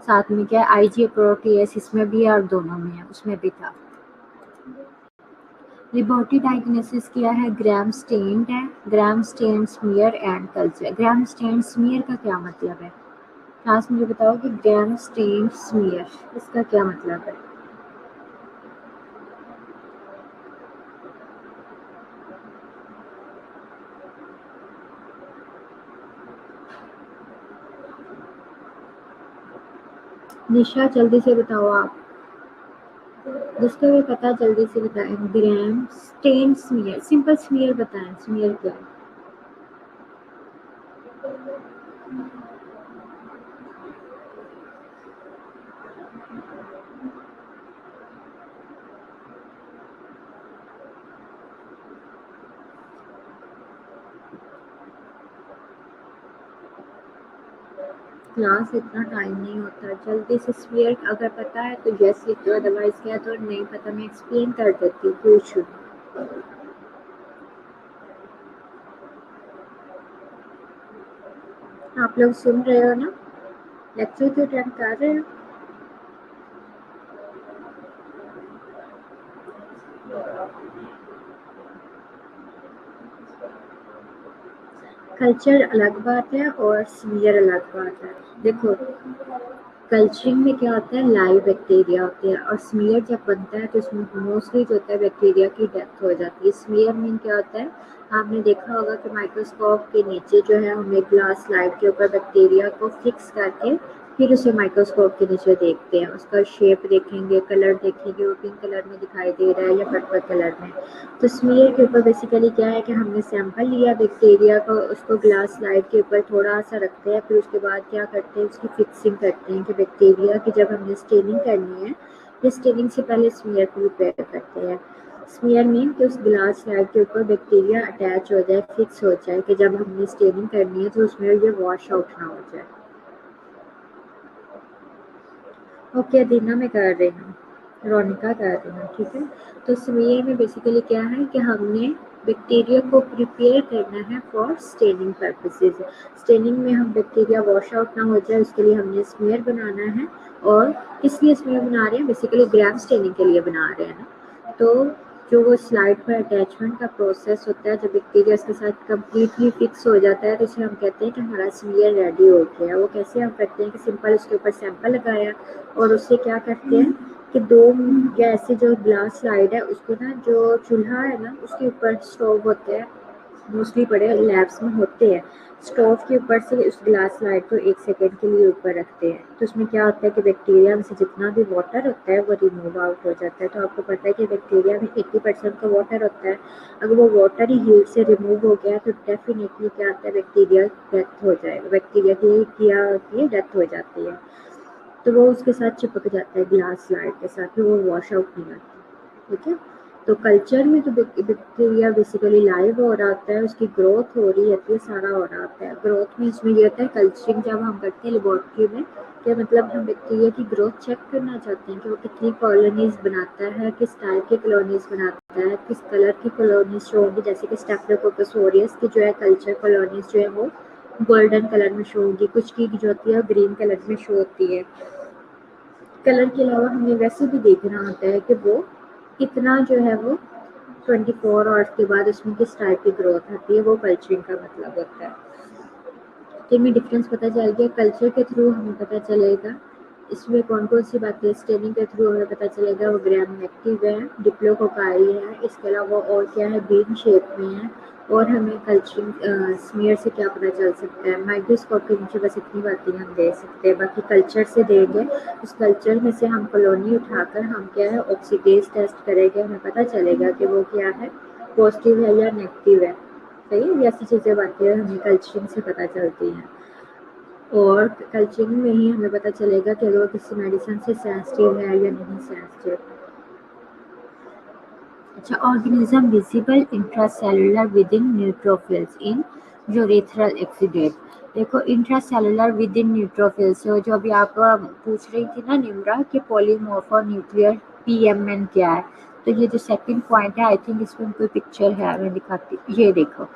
साथ में क्या आईजीए प्रोटीएस इसमें भी है और दोनों में है, उसमें भी था। लेबोरेटरी डायग्नोसिस किया है, ग्राम स्टेन्ड है, gram stain smear and culture. Gram stain smear का क्या मतलब है, क्लास मुझे बताओ कि ग्राम स्टेन स्मीयर इसका क्या मतलब है। निशा जल्दी से बताओ आप, जिसको भी पता जल्दी से बताएं। ग्राम स्टेन स्मीयर, सिंपल स्मीयर बताएं, स्मीयर क्या है। क्लास इतना टाइम नहीं होता, जल्दी से स्मीयर अगर पता है तो यस लिख दो, अदरवाइज क्या तो नहीं पता मैं एक्सप्लेन कर देती हूँ, पूछ लूँ। आप लोग सुन रहे हो ना, लेक्चर तो अटेंड कर रहे हो। कल्चर अलग बात है और स्मीयर अलग बात है। देखो कल्चरिंग में क्या होता है, लाइव बैक्टीरिया होते हैं, और स्मीयर जब बनता है तो इसमें मोस्टली जो होता है बैक्टीरिया की डेथ हो जाती है। स्मीयर मीन क्या होता है, आपने देखा होगा कि माइक्रोस्कोप के नीचे जो है हमें ग्लास स्लाइड के ऊपर बैक्टीरिया को फिक्स करके फिर उसे माइक्रोस्कोप के नीचे देखते हैं, उसका शेप देखेंगे, कलर देखेंगे, वो पिंक कलर में दिखाई दे रहा है या पर्पल कलर में। तो स्मीयर के ऊपर बेसिकली क्या है कि हमने सैंपल लिया बैक्टीरिया को, उसको ग्लास स्लाइड के ऊपर थोड़ा सा रखते हैं, फिर उसके बाद क्या करते हैं, उसकी फिक्सिंग करते हैं कि बैक्टीरिया की जब हमने स्टेनिंग करनी है, ये स्टेनिंग से पहले स्मीयर को प्रिपेयर करते हैं। स्मीयर मीन कि उस ग्लास स्लाइड के ऊपर बैक्टीरिया अटैच हो जाए, फिक्स हो जाए, कि जब हमने स्टेनिंग करनी है तो उसमें ये वॉश आउट ना हो जाए। ओके दीना मैं कर रही हूँ, रोनिका कर रही हूँ, ठीक है। तो स्मीयर में बेसिकली क्या है कि हमने बैक्टीरिया को प्रिपेयर करना है फॉर स्टेनिंग पर्पसेस। स्टेनिंग में हम बैक्टीरिया वॉश आउट ना हो जाए उसके लिए हमने स्मीयर बनाना है। और किस लिए स्मीयर बना रहे हैं, बेसिकली ग्राम स्टेनिंग के लिए बना रहे हैं ना। तो जो वो स्लाइड पर अटैचमेंट का प्रोसेस होता है, जब बैक्टीरिया इसके साथ कम्प्लीटली फिक्स हो जाता है तो इसे हम कहते हैं कि हमारा स्मीयर रेडी हो गया। वो कैसे हम करते हैं कि सिंपल उसके ऊपर सैंपल लगाया और उससे क्या करते हैं कि दो या ऐसे जो ग्लास स्लाइड है उसको ना, जो चूल्हा है ना उसके ऊपर स्टोव होते हैं, मोस्टली बड़े लैब्स में होते हैं, स्टोव के ऊपर से उस ग्लास स्लाइड को 1 सेकंड के लिए ऊपर रखते हैं, तो उसमें क्या होता है कि बैक्टीरिया में से जितना भी वाटर होता है वो रिमूव आउट हो जाता है। तो आपको पता है कि बैक्टीरिया में 80% का वाटर होता है। अगर वो वाटर ही हीट से रिमूव हो गया तो डेफिनेटली क्या होता है, बैक्टीरिया डेथ हो जाएगा, बैक्टीरिया की क्या होती है, डेथ हो जाती है। तो वो उसके साथ चिपक जाता है ग्लास स्लाइड के साथ, फिर वो वॉश आउट नहीं होती। ठीक है, तो कल्चर में तो बैक्टीरिया बेसिकली लाइव हो रहा होता है, उसकी ग्रोथ हो रही होती है, सारा हो रहा होता है। ग्रोथ में इसमें ये होता है, कल्चरिंग जब हम करते हैं लेबोरेटरी में, क्या मतलब हम बैक्टीरिया की ग्रोथ चेक करना चाहते हैं कि वो कितनी कॉलोनीज बनाता है, किस टाइप की कॉलोनीज बनाता है, किस कलर की कॉलोनीज शो होंगी। जैसे कि स्टेफिलोकोकस ऑरियस की जो है कल्चर कॉलोनीज जो है वो गोल्डन कलर में शो होगी, कुछ की जो होती है ग्रीन कलर में शो होती है। कलर के अलावा हमें वैसे भी देखना होता है कि वो कितना जो है वो 24 आवर्स के बाद उसमें किस टाइप की ग्रोथ आती है, वो कल्चरिंग का मतलब होता है। तो इनमें डिफरेंस पता चल गया। कल्चर के थ्रू हमें पता चलेगा इसमें कौन कौन सी बातें, स्टेनिंग के थ्रू हमें पता चलेगा वो ग्राम नेगेटिव है, डिप्लोकोकाई है, इसके अलावा और क्या है, बीन शेप में है। और हमें कल्चरिंग स्मीयर से क्या पता चल सकता है, माइक्रोस्कोप के नीचे बस इतनी बातें हम दे सकते हैं, बाकी कल्चर से देंगे। उस कल्चर में से हम कॉलोनी उठाकर हम क्या है ऑक्सीडेज टेस्ट करेंगे, हमें पता चलेगा कि वो क्या है, पॉजिटिव है या नेगेटिव है। सही है, ऐसी चीज़ें बातें हमें कल्चरिंग से पता चलती हैं। और कल्चरिंग में ही हमें पता चलेगा कि अगर वो किसी मेडिसिन से सेंसिटिव है या नहीं सेंसिटिव। अच्छा, organism visible intracellular within neutrophils in urethral exudate. देखो, इंट्रासेलुलर विद इन न्यूट्रोफिल्स जो अभी आप पूछ रही थी ना निम्रा कि पॉलीमॉर्फो न्यूक्लियर पीएमएन क्या है, तो ये जो सेकंड पॉइंट है, आई थिंक इसमें कोई पिक्चर है, मैं दिखाती, ये देखो।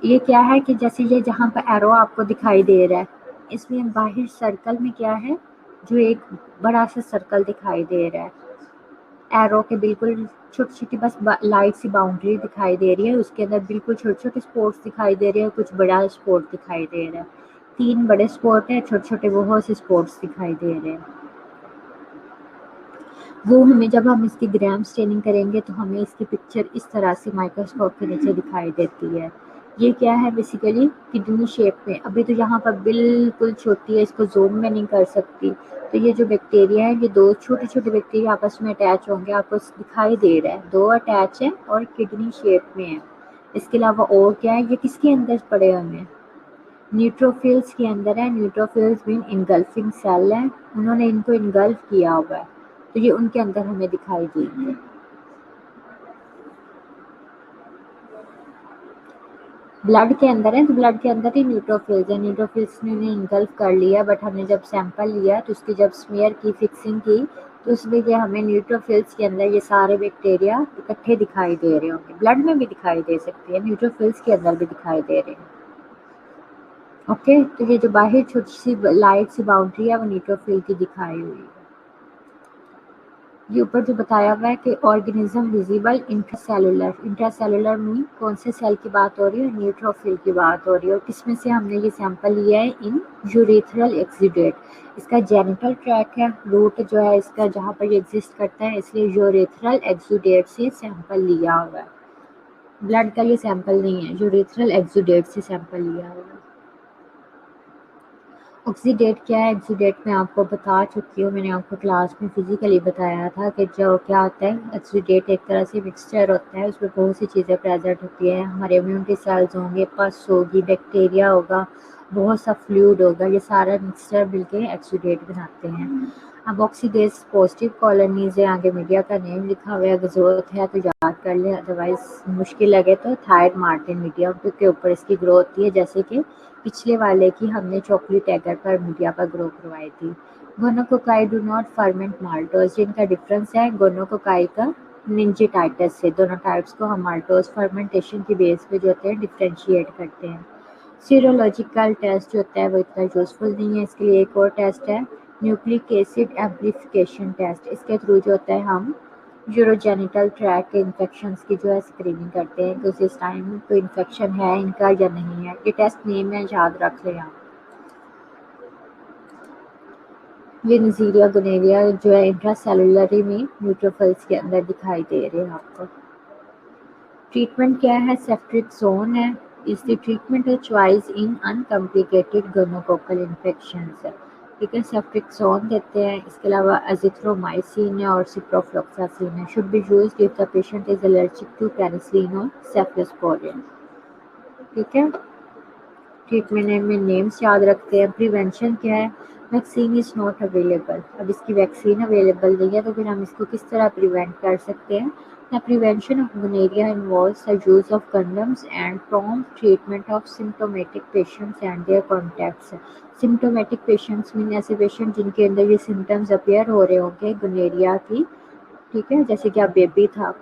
ये क्या है कि जैसे ये जहाँ पर एरो आपको दिखाई दे रहा है, इसमें बाहर सर्कल में क्या है, जो एक बड़ा सा सर्कल दिखाई दे रहा है, एरो के बिल्कुल छोटी छोटी बस लाइट सी बाउंड्री दिखाई दे रही है, उसके अंदर बिल्कुल छोटे छोटे स्पॉट्स दिखाई दे रहे हैं, कुछ बड़ा स्पॉट दिखाई दे रहा है, 3 बड़े स्पॉट है, छोटे छोटे बहुत से स्पॉट्स दिखाई दे रहे हैं। वो हमें जब हम इसकी ग्राम स्टेनिंग करेंगे तो हमें इसकी पिक्चर इस तरह से माइक्रोस्कोप के नीचे दिखाई देती है। ये क्या है, बेसिकली किडनी शेप में। अभी तो यहाँ पर बिल्कुल छोटी है, इसको जूम में नहीं कर सकती। तो ये जो बैक्टीरिया है, ये 2 छोटे छोटे बैक्टीरिया आपस में अटैच होंगे, आपको दिखाई दे रहा है 2 अटैच है और किडनी शेप में है। इसके अलावा और क्या है, ये किसके अंदर पड़े हुए हैं, न्यूट्रोफिल्स के अंदर है। न्यूट्रोफिल्स मीन इनगल्फिंग सेल है, उन्होंने इनको इनगल्फ किया हुआ है, तो ये उनके अंदर हमें दिखाई देंगे। ब्लड के अंदर है, तो ब्लड के अंदर ही न्यूट्रोफिल्स है, न्यूट्रोफिल्स ने उन्हें इनगल्फ कर लिया, बट हमने जब सैंपल लिया तो उसकी जब स्मीयर की, फिक्सिंग की, तो उसमें ये हमें न्यूट्रोफिल्स के अंदर ये सारे बैक्टीरिया इकट्ठे दिखाई दे रहे होंगे। ब्लड में भी दिखाई दे सकते हैं, न्यूट्रोफिल्स के अंदर भी दिखाई दे रहे हैं। ओके, तो ये जो बाहर छोटी सी लाइट सी बाउंड्री है वो न्यूट्रोफिल की दिखाई हुई है। ये ऊपर जो बताया हुआ है कि ऑर्गेनिज्म विजिबल इंट्रासेलुलर, इंट्रासेलुलर में कौन से सेल की बात हो रही है, न्यूट्रोफिल की बात हो रही है। और किसमें से हमने ये सैंपल लिया है, इन यूरेथ्रल एक्सीडेट। इसका जेनिटल ट्रैक है, रूट जो है इसका जहाँ पर ये एग्जिस्ट करता है, इसलिए यूरेथ्रल एक्सीडेट से सैंपल लिया हुआ है। ब्लड का ये सैंपल नहीं है, यूरेथ्रल एक्सीडेट से सैंपल लिया हुआ है। ऑक्सीडेट क्या है, ऑक्सीडेट मैं आपको बता चुकी हूँ, मैंने आपको क्लास में फिजिकली बताया था कि जो क्या होता है, ऑक्सीडेट एक तरह से मिक्सचर होता है, उसमें बहुत सी चीज़ें प्रेजेंट होती हैं, हमारे इम्यूनिटी सेल्स होंगे, पस होगी, बैक्टीरिया होगा, बहुत सा फ्लूइड होगा, ये सारा मिक्सचर मिलके ऑक्सीडेट बनाते हैं। अब ऑक्सीडेज पॉजिटिव कॉलोनीज है, आगे मीडिया का नेम लिखा हुआ है, अगर जरूरत है तो याद कर ले, अदरवाइज मुश्किल लगे तो थायराइड मार्टिन मीडिया के ऊपर इसकी ग्रो होती है, जैसे कि पिछले वाले की हमने चॉकलेट एगर पर मीडिया पर ग्रो करवाई थी। Gonococci do not ferment maltose, जिनका डिफरेंस है गोनोकोकाई का निंजिटाइटस से। दोनों टाइप्स को हम माल्टोज फर्मेंटेशन की बेस पे जो होते हैं डिफ्रेंशिएट करते हैं। सीरोलॉजिकल टेस्ट जो होता है वो इतना यूजफुल नहीं है, इसके लिए एक और टेस्ट है, न्यूक्लिक एसिड एम्प्लीफिकेशन टेस्ट। इसके थ्रू जो होता है हम यूरोजेनिटल ट्रैक के इन्फेक्शंस की जो है स्क्रीनिंग करते हैं कि उस टाइम कोई इन्फेक्शन है इनका या नहीं है। ये टेस्ट नेम है, याद रख लें आप। ये नजीरिया गोनेरिया जो है इंट्रासेलुलरी में न्यूट्रोफिल्स के अंदर दिखाई दे रहे हैं आपको। ट्रीटमेंट क्या है, सेफ्ट्रिक्सोन है, is the treatment choice in uncomplicated gonococcal infections. ठीक है, सेफ्ट्रिक्सोन देते हैं, इसके अलावा एजिथ्रोमाइसिन है और सिप्रोफ्लोक्सासिन है। Should be used if the patient is allergic to penicillin और सेफ्लोस्पोरिन। ठीक है, ट्रीटमेंट में नेम्स याद रखते हैं। प्रिवेंशन क्या है? Vaccine is not available. अब इसकी वैक्सीन अवेलेबल नहीं है तो फिर हम इसको किस तरह प्रिवेंट कर सकते हैं? The prevention of gonorrhoea involves the use of condoms and prompt treatment of symptomatic patients and their contacts. Symptomatic patients mean ऐसे पेशेंट जिनके अंदर ये सिम्टम्स अपीयर हो रहे होंगे गोनेरिया की। ठीक है, जैसे कि अब बेबी था,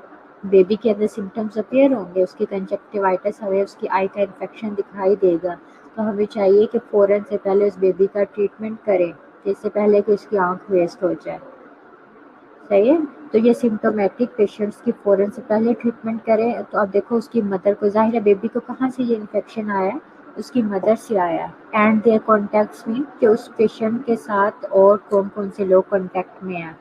बेबी के अंदर सिम्टम्स अपीयर होंगे, उसकी कंजक्टिवाइटिस हमें उसकी आई का इन्फेक्शन दिखाई देगा, तो हमें चाहिए कि फ़ौरन से पहले उस बेबी का ट्रीटमेंट करें, इससे पहले कि उसकी आँख वेस्ट हो जाए। सही है, तो ये सिम्टोमेटिक पेशेंट्स की फ़ौरन से पहले ट्रीटमेंट करें। तो अब देखो उसकी मदर को, ज़ाहिर है बेबी को कहाँ से ये इन्फेक्शन आया है? उसकी मदर से आया है। एंड देयर कॉन्टैक्ट्स मीन कि उस पेशेंट के साथ और कौन कौन से लोग कॉन्टैक्ट में हैं।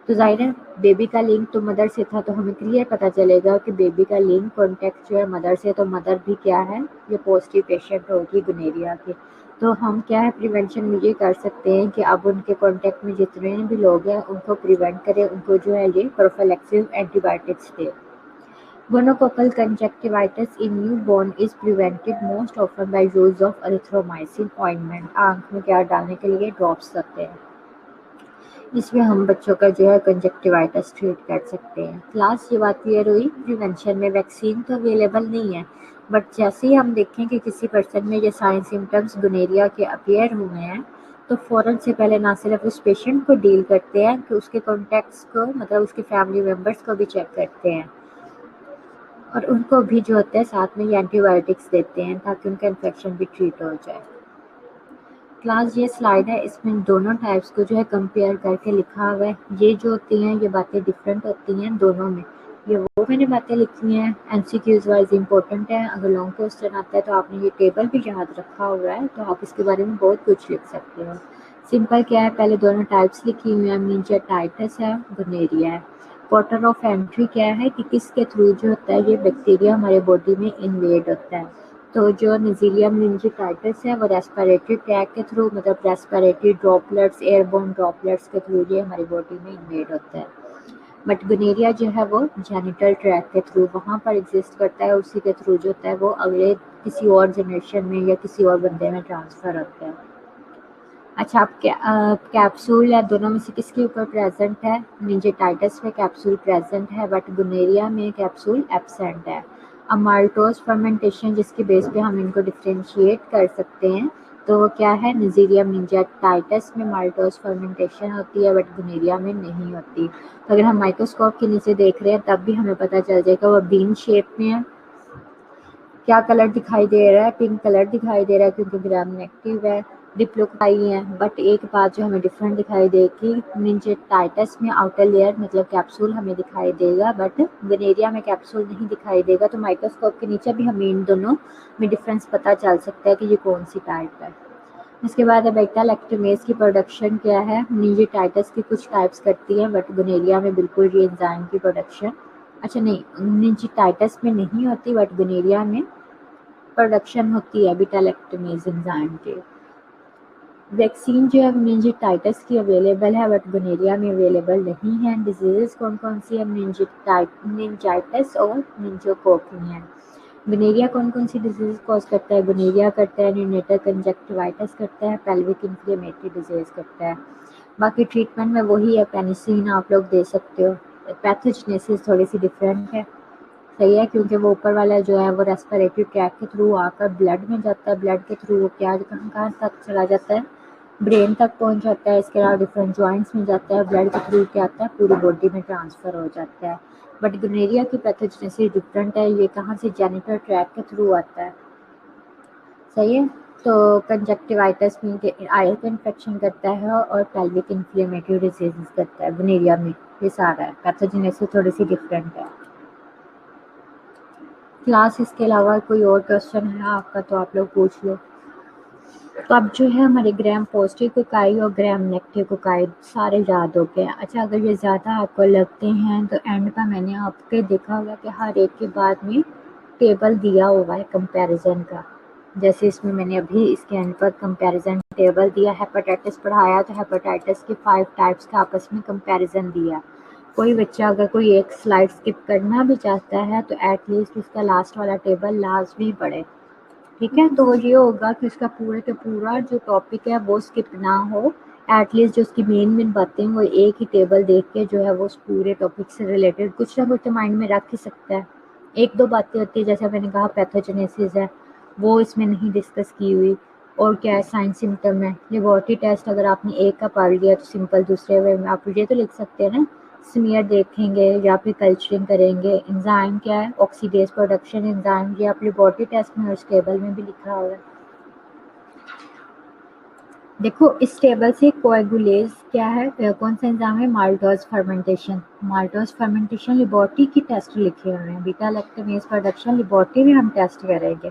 तो ज़ाहिर है बेबी का लिंक तो मदर से था, तो हमें क्लियर पता चलेगा कि बेबी का लिंक कॉन्टैक्ट जो है मदर से, तो मदर भी क्या है? ये पॉजिटिव पेशेंट होगी गोनेरिया की। तो हम क्या है प्रिवेंशन में ये कर सकते हैं कि अब उनके कॉन्टैक्ट में जितने भी लोग हैं उनको प्रिवेंट करें, उनको जो है ये प्रोफिलैक्सिस एंटीबायोटिक्स दें। Gonococcal conjunctivitis in newborn is prevented most often by use of erythromycin ointment। आँख में क्या डालने के लिए ड्रॉप्स लगते हैं, इसमें हम बच्चों का जो है कंजक्टिवाइटिस ट्रीट कर सकते हैं। क्लास ये बात क्लियर हुई। प्रिवेंशन में वैक्सीन तो अवेलेबल नहीं है, बट जैसे ही हम देखें कि किसी पर्सन में ये साइन सिम्टम्स गोनेरिया के अपीयर हुए हैं, तो फ़ौरन से पहले ना सिर्फ उस पेशेंट को डील करते हैं कि उसके कॉन्टैक्ट्स को, मतलब उसके फैमिली मेम्बर्स को भी चेक करते हैं, और उनको भी जो होता है साथ में ये एंटीबायोटिक्स देते हैं ताकि उनका इन्फेक्शन भी ट्रीट हो जाए। क्लास ये स्लाइड है, इसमें दोनों टाइप्स को जो है कंपेयर करके लिखा हुआ है। ये जो होती हैं ये बातें डिफरेंट होती हैं दोनों में। ये वो मैंने बातें लिखी हैं, एमसीक्यूज वाइज इंपॉर्टेंट है। अगर लॉन्ग क्वेश्चन आता है तो आपने ये टेबल भी याद रखा हुआ है, तो आप इसके बारे में बहुत कुछ लिख सकते हो। सिंपल क्या है, पहले दोनों टाइप्स लिखी हुई हैं, मीनिंजाइटिस है, गोनेरिया है। पोर्टल ऑफ एंट्री क्या है कि किसके थ्रू जो होता है ये बैक्टीरिया हमारे बॉडी में इन्वेड होता है। तो जो नज़ीलिया मेनिंजाइटिस है वो रेस्पिरेटरी ट्रैक के थ्रू, मतलब रेस्पिरेटरी ड्रॉपलेट्स, एयरबोर्न ड्रॉपलेट्स के थ्रू ये हमारी बॉडी में इन्वेड होता है। बट गोनेरिया जो है वो जेनिटल ट्रैक के थ्रू वहाँ पर एग्जिस्ट करता है, उसी के थ्रू जो होता है वो अगले किसी और जनरेशन में या किसी और बंदे में ट्रांसफ़र होता है। अच्छा, आप कैप्सूल या दोनों में से किसके ऊपर प्रेजेंट है? मेनिंजाइटिस में कैप्सूल प्रेजेंट है, बट गोनेरिया में कैप्सूल एब्सेंट है। अब माल्टोज फर्मेंटेशन जिसके बेस पे हम इनको डिफ्रेंशिएट कर सकते हैं, तो वो क्या है? नज़ीरिया मेनिंजाइटिस में माल्टोज फर्मेंटेशन होती है बट गोनेरिया में नहीं होती। तो अगर हम माइक्रोस्कोप के नीचे देख रहे हैं तब भी हमें पता चल जाएगा वो बीन शेप में है। क्या कलर दिखाई दे रहा है? पिंक कलर दिखाई दे रहा है क्योंकि ग्राम नेगेटिव है, डिप्लोक्राई है। बट एक बात जो हमें डिफरेंट दिखाई देगी, मेनिंजाइटिस में आउटर लेयर मतलब कैप्सूल हमें दिखाई देगा, बट गोनेरिया में कैप्सूल नहीं दिखाई देगा। तो माइक्रोस्कोप के नीचे भी हमें इन दोनों में डिफरेंस पता चल सकता है कि ये कौन सी टाइप है। इसके बाद है बीटा लैक्टमेज की प्रोडक्शन क्या है? मेनिंजाइटिस की कुछ टाइप्स करती है बट गोनेरिया में बिल्कुल ये एंजाइम की प्रोडक्शन, अच्छा नहीं, मेनिंजाइटिस में नहीं होती बट गोनेरिया में प्रोडक्शन होती है बीटा लैक्टमेज एंजाइम की। वैक्सीन जो है मेनिंजाइटिस की अवेलेबल है बट गोनेरिया में अवेलेबल नहीं है। डिजीजेस कौन कौन सी है? मेनिंजाइटिस और मेनिंजोकोक है। गोनेरिया कौन कौन सी डिजीज कॉज करता है? गोनेरिया करता है, न्यूनेटल कंजक्टिवाइटिस करता है, पेल्विक इन्फ्लेमेटरी डिजीज करता है। बाकी ट्रीटमेंट में वही है, पेनिसिलिन आप लोग दे सकते हो। पैथोजेनेसिस थोड़ी सी डिफरेंट है, सही है, क्योंकि वो ऊपर वाला जो है वो रेस्पिरेटरी ट्रैक के थ्रू आकर ब्लड में जाता है, ब्लड के थ्रू वो क्या कहाँ कहाँ तक चला जाता है? ब्रेन तक पहुंच जाता है। इसके अलावा डिफरेंट जॉइंट्स में जाता है, ब्लड के थ्रू क्या आता है? पूरी बॉडी में ट्रांसफ़र हो जाता है। बट गोनेरिया की पैथोजेनेसिस डिफरेंट है, ये कहाँ से? जेनिटल ट्रैक के थ्रू आता है, सही है। तो कंजक्टिवाइटिस में आई का इन्फेक्शन करता है और पेल्विक इन्फ्लेमेटरी डिजीज करता है गोनेरिया में। ये सारा है, पैथोजेनेसिस थोड़ी सी डिफरेंट है। क्लास इसके अलावा कोई और क्वेश्चन है आपका तो आप लोग पूछ लो। तो अब जो है हमारे ग्राम पॉजिटिव कोकाई और ग्राम नेगेटिव कोकाई सारे याद हो गए। अच्छा, अगर ये ज़्यादा आपको लगते हैं तो एंड का मैंने आपके देखा होगा कि हर एक के बाद में टेबल दिया हुआ है कंपैरिजन का, जैसे इसमें मैंने अभी इसके एंड पर कंपैरिजन टेबल दिया। हेपेटाइटिस पढ़ाया तो हेपेटाइटिस के 5 टाइप्स का आपस में कंपैरिजन दिया। कोई बच्चा अगर कोई एक स्लाइड स्किप करना भी चाहता है तो एटलीस्ट उसका लास्ट वाला टेबल लाजमी पढ़े, ठीक है। तो ये होगा कि उसका पूरे का पूरा जो टॉपिक है वो स्किप ना हो, एटलीस्ट जो उसकी मेन बातें वो एक ही टेबल देख के जो है वो उस पूरे टॉपिक से रिलेटेड कुछ ना कुछ तो माइंड में रख ही सकता है। एक दो बातें होती है, जैसे मैंने कहा पैथोजेनेसिस है वो इसमें नहीं डिस्कस की हुई, और क्या है साइन सिम्टम है। लेबोरेटरी टेस्ट अगर आपने एक का पढ़ लिया तो सिंपल दूसरे वे में आप ये तो लिख सकते हैं ना, स्मीयर देखेंगे या फिर कल्चरिंग करेंगे। एंजाइम क्या है, ऑक्सीडेज प्रोडक्शन एंजाइम, ये आप लेबोरेटरी टेस्ट में उस टेबल में भी लिखा हुआ है। देखो इस टेबल से कोएगुलेज क्या है, कौन सा एंजाइम है, maltose fermentation. Maltose fermentation laboratory की टेस्ट लिखे हुए हैं। बीटा लैक्टमेज प्रोडक्शन लेबोरेटरी में हम टेस्ट करेंगे,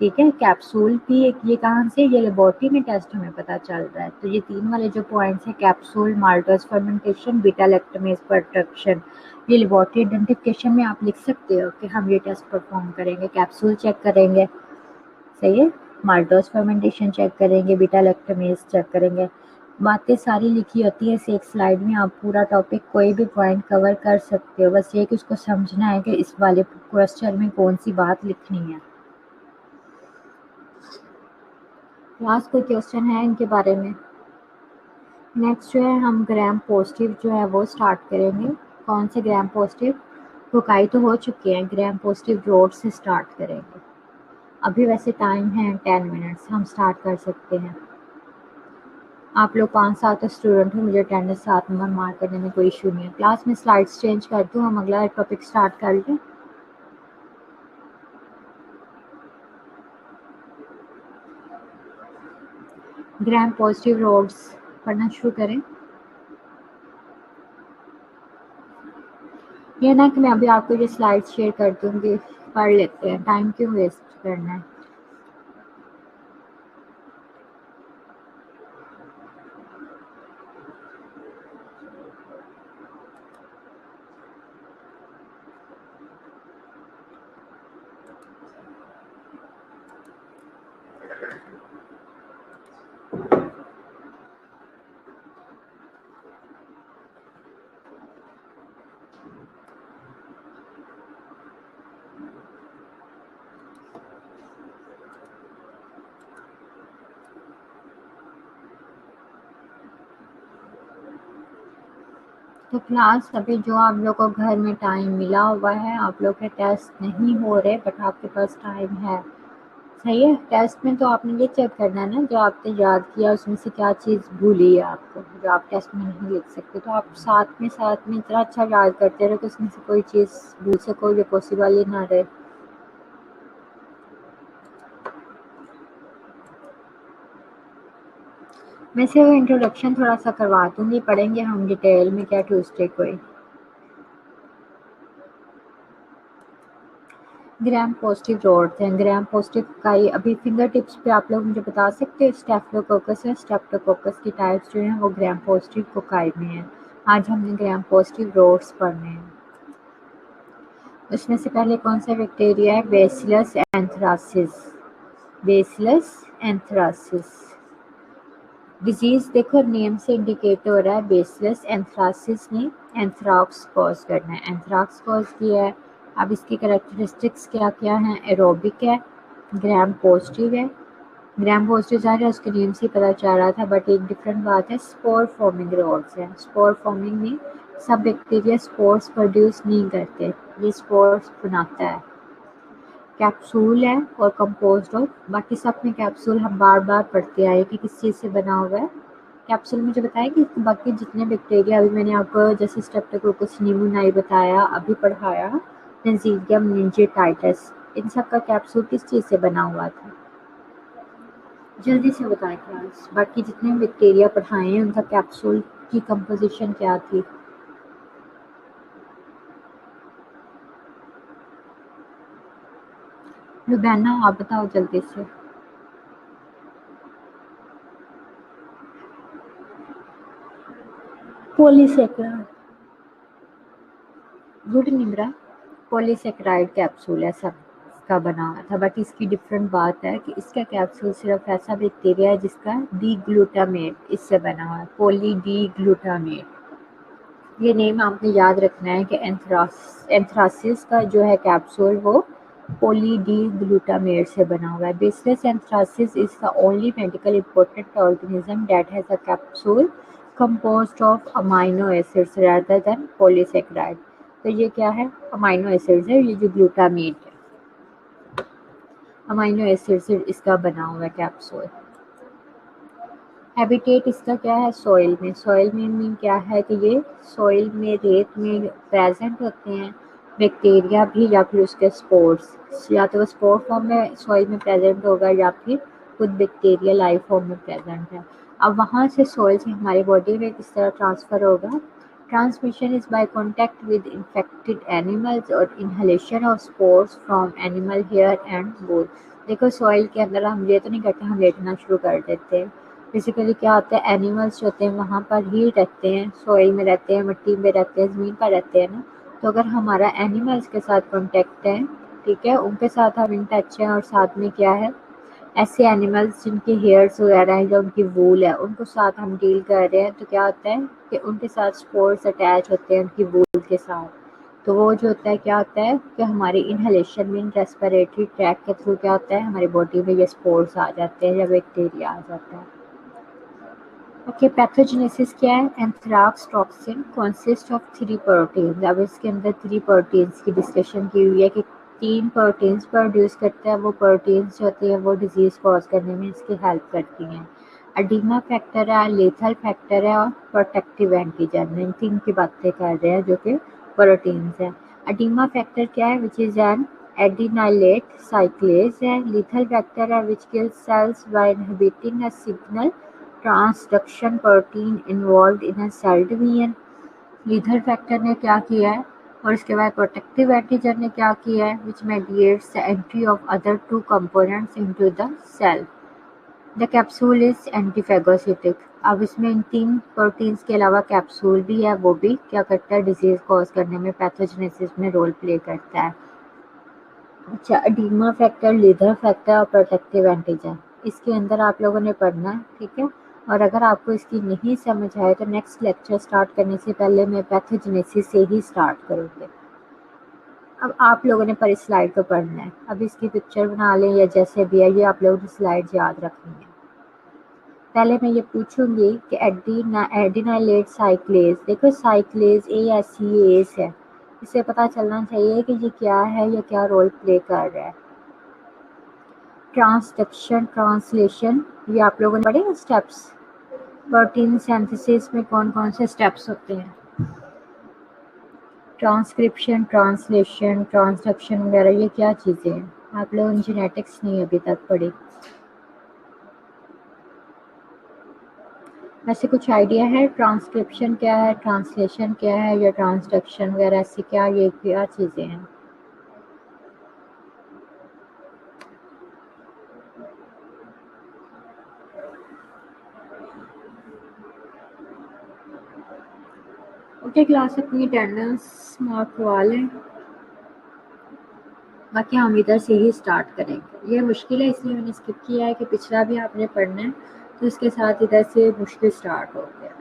ठीक है। कैप्सूल भी एक, ये कहाँ से, ये लेबोरेटरी में टेस्ट हमें पता चल रहा है। तो ये 3 वाले जो पॉइंट्स हैं, capsule, maltose fermentation, beta lactamase production, ये लेबोरेटरी आइडेंटिफिकेशन में आप लिख सकते हो कि हम ये टेस्ट परफॉर्म करेंगे। कैप्सूल चेक करेंगे, सही है, माल्टोज फर्मेंटेशन चेक करेंगे, बीटा लैक्टमेज चेक करेंगे। बातें सारी लिखी होती है इस एक स्लाइड में, आप पूरा टॉपिक कोई भी पॉइंट कवर कर सकते हो, बस ये कि उसको समझना है कि इस वाले क्वेश्चन में कौन सी बात लिखनी है। लास्ट कोई क्वेश्चन है इनके बारे में? नेक्स्ट जो है हम ग्राम पॉजिटिव जो है वो स्टार्ट करेंगे। कौन से ग्राम पॉजिटिव, फुकाई तो हो चुके हैं, ग्राम पॉजिटिव रोड से स्टार्ट करेंगे। अभी वैसे टाइम है 10 मिनट्स, हम स्टार्ट कर सकते हैं। आप लोग 5-7 स्टूडेंट हो, मुझे अटेंडेंस 7 नंबर मार्क करने में कोई इशू नहीं है। क्लास में स्लाइड्स चेंज कर दूँ, हम अगला टॉपिक स्टार्ट कर लें। ग्राम पॉजिटिव रोड्स पढ़ना शुरू करें। ये ना कि मैं अभी आपको ये स्लाइड शेयर कर दूँगी, पढ़ लेते हैं, टाइम क्यों वेस्ट करना है। तो क्लास अभी जो आप लोग को घर में टाइम मिला हुआ है, आप लोग के टेस्ट नहीं हो रहे बट आपके पास टाइम है, सही है। टेस्ट में तो आपने ये चेक करना है ना, जो आपने याद किया उसमें से क्या चीज़ भूली है आपको, जो आप टेस्ट में नहीं लिख सकते। तो आप साथ में इतना अच्छा याद करते रहो कि उसमें से कोई चीज़ भूल सको, ये पॉसिबल ही ना रहे। मैं सिर्फ इंट्रोडक्शन थोड़ा सा करवा दूँगी, पढ़ेंगे हम डिटेल में क्या ट्यूसडे को ही। ग्राम पॉजिटिव जोड़ते हैं। ग्राम पॉजिटिव का ही अभी फिंगर टिप्स पे आप लोग मुझे बता सकते हैं। स्टेफ्लोकोकस है, स्टेप्टोकोकस की टाइप्स जो हैं वो ग्राम पॉजिटिव कोकाई में है। आज हमने ग्राम पॉजिटिव रोड्स पढ़ने हैं। उसमें से पहले कौन सा बैक्टीरिया है, Bacillus anthracis. Bacillus anthracis disease देखो नेम से इंडिकेट हो रहा है, बेसिलस एंथ्रासिस ने एंथ्राक्स कॉज करना है, एंथ्राक्स कॉज किया है। अब इसकी कैरेक्टरिस्टिक्स क्या क्या हैं, एरोबिक है, ग्राम पॉजिटिव है। ग्राम पॉजिटिव ज़ाहिर है उसके नेम से ही पता चल रहा था, बट एक डिफरेंट बात है, स्पोर फॉर्मिंग रोड्स है। स्पोर फॉर्मिंग में सब बैक्टीरिया स्पोर्स प्रोड्यूस नहीं करते, ये स्पोर्स बनाता है। कैप्सूल है और कंपोज्ड ऑफ, बाकी सब में कैप्सूल हम बार बार पढ़ते आए कि किस चीज़ से बना हुआ है। कैप्सूल मुझे बताया कि बाकी जितने बैक्टीरिया, अभी मैंने आपको जैसे स्ट्रेप्टोकोकस निमोनियाई बताया, अभी पढ़ाया नेंजिडियम मेनिंजाइटिस, इन सब का कैप्सूल किस चीज़ से बना हुआ था, जल्दी से बताएं क्लास। बाकी जितने बैक्टीरिया पढ़ाए हैं उनका कैप्सूल की कंपोजिशन क्या थी। लुबैना आप बताओ जल्दी से। Polysaccharide, good Nimra, polysaccharide capsule है सब, का बना हुआ था, बट इसकी डिफरेंट बात है कि इसका कैप्सूल सिर्फ ऐसा बैक्टीरिया है जिसका डी ग्लूटामेट इससे बना हुआ है, पॉली डी ग्लूटामेट। ये नेम आपने याद रखना है कि एंथ्रासिस का जो है कैप्सूल वो पॉली डी ग्लूटामेट से बना हुआ है। Bacillus anthracis is the only medical important organism that has a capsule composed of amino acids rather than polysaccharide। तो ये क्या है? अमाइनो एसिड्स है, ये जो ग्लूटामेट है अमाइनो एसिड से इसका बना हुआ है कैप्सूल। हैबिटेट इसका क्या है? सॉइल में। सॉइल में मीन क्या है कि ये सॉइल में रेत में प्रेजेंट होते हैं, बैक्टीरिया भी या फिर उसके स्पोर्स, या तो वो स्पोर फॉर्म में सॉइल में प्रेजेंट होगा या फिर खुद बैक्टीरिया लाइफ फॉर्म में प्रेजेंट है। अब वहाँ से सॉइल से हमारी बॉडी में किस तरह ट्रांसफ़र होगा? Transmission is by contact with infected animals और inhalation of spores from animal hair and bone. देखो सॉइल के अंदर हम ये तो नहीं करते, हम लेटना शुरू कर देते हैं। बेसिकली क्या होता है, एनिमल्स जो होते हैं वहाँ पर ही रहते हैं, सॉइल में रहते हैं, मिट्टी में रहते हैं, ज़मीन पर रहते हैं ना। तो अगर हमारा एनिमल्स के साथ कॉन्टेक्ट है, ठीक है, उनके साथ हम इन टच हैं, और साथ में क्या है, ऐसे एनिमल्स जिनके हेयर्स वगैरह हैं या उनकी वूल है उनको साथ हम डील कर रहे हैं, तो क्या होता है कि उनके साथ स्पोर्स अटैच होते हैं उनकी वूल के साथ। तो वो जो होता है क्या होता है कि हमारी इनहेलेशन में रेस्पिरेटरी ट्रैक के थ्रू क्या होता है, हमारी बॉडी में ये स्पोर्स आ जाते हैं या बैक्टीरिया आ जाता है। ओके, पैथोजेनेसिस क्या है? Anthrax toxin consist of 3 proteins. अब इसके अंदर 3 प्रोटीन्स की डिस्कशन की हुई है कि 3 प्रोटीन्स प्रोड्यूस करते हैं, वो प्रोटीन्स जो होती हैं वो डिजीज़ कॉज करने में इसकी हेल्प करती हैं। एडिमा फैक्टर है, लेथल फैक्टर है और प्रोटेक्टिव एंटीजन। इन 3 की बातें कर रहे हैं जो कि प्रोटीन्स हैं। एडिमा फैक्टर क्या है? Which is an adenylate cyclase है। लेथल फैक्टर है which kills cells by inhibiting a signal transduction protein involve in a cell division. Lethal factor ने क्या किया है, और इसके बाद प्रोटेक्टिव एंटीजन ने क्या किया है, which mediates the entry of other 2 components into the cell. The capsule is antiphagocytic. अब इसमें इन 3 प्रोटीन्स के अलावा कैप्सूल भी है, वो भी क्या करता है, डिजीज कॉज करने में, पैथोजेनेसिस में रोल प्ले करता है। अच्छा, एडिमा फैक्टर, लीथल फैक्टर और प्रोटेक्टिव एंटीजन इसके अंदर आप लोगों ने पढ़ना है, ठीक है। और अगर आपको इसकी नहीं समझ आए तो नेक्स्ट लेक्चर स्टार्ट करने से पहले मैं पैथोजेनेसिस से ही स्टार्ट करूँगी। अब आप लोगों ने पर स्लाइड को पढ़ना है, अब इसकी पिक्चर बना लें या जैसे भी है, ये आप लोगों ने स्लाइड याद रखनी है। पहले मैं ये पूछूंगी कि एडिनाइलेट साइक्लेज, देखो साइक्लेज ASEAs है, इससे पता चलना चाहिए कि ये क्या है, ये क्या रोल प्ले कर रहा है। ट्रांसडक्शन, ट्रांसलेशन, ये आप लोगों ने पढ़े हैं स्टेप्स। प्रोटीन सिंथेसिस में कौन कौन से स्टेप्स होते हैं? ट्रांसक्रिप्शन, ट्रांसलेशन, ट्रांसडक्शन वगैरह, ये क्या चीज़ें हैं? आप लोगों ने जेनेटिक्स नहीं अभी तक पढ़ी। ऐसे कुछ आइडिया है ट्रांसक्रिप्शन क्या है, ट्रांसलेशन क्या है, या ट्रांसडक्शन वगैरह, ऐसे क्या, ये क्या चीज़ें हैं? ओके क्लास, अपनी अटेंडेंस मार्क करवा लें, बाकी हम इधर से ही स्टार्ट करेंगे। ये मुश्किल है इसलिए मैंने स्किप किया है कि पिछला भी आपने पढ़ना है, तो इसके साथ इधर से मुश्किल स्टार्ट हो गया।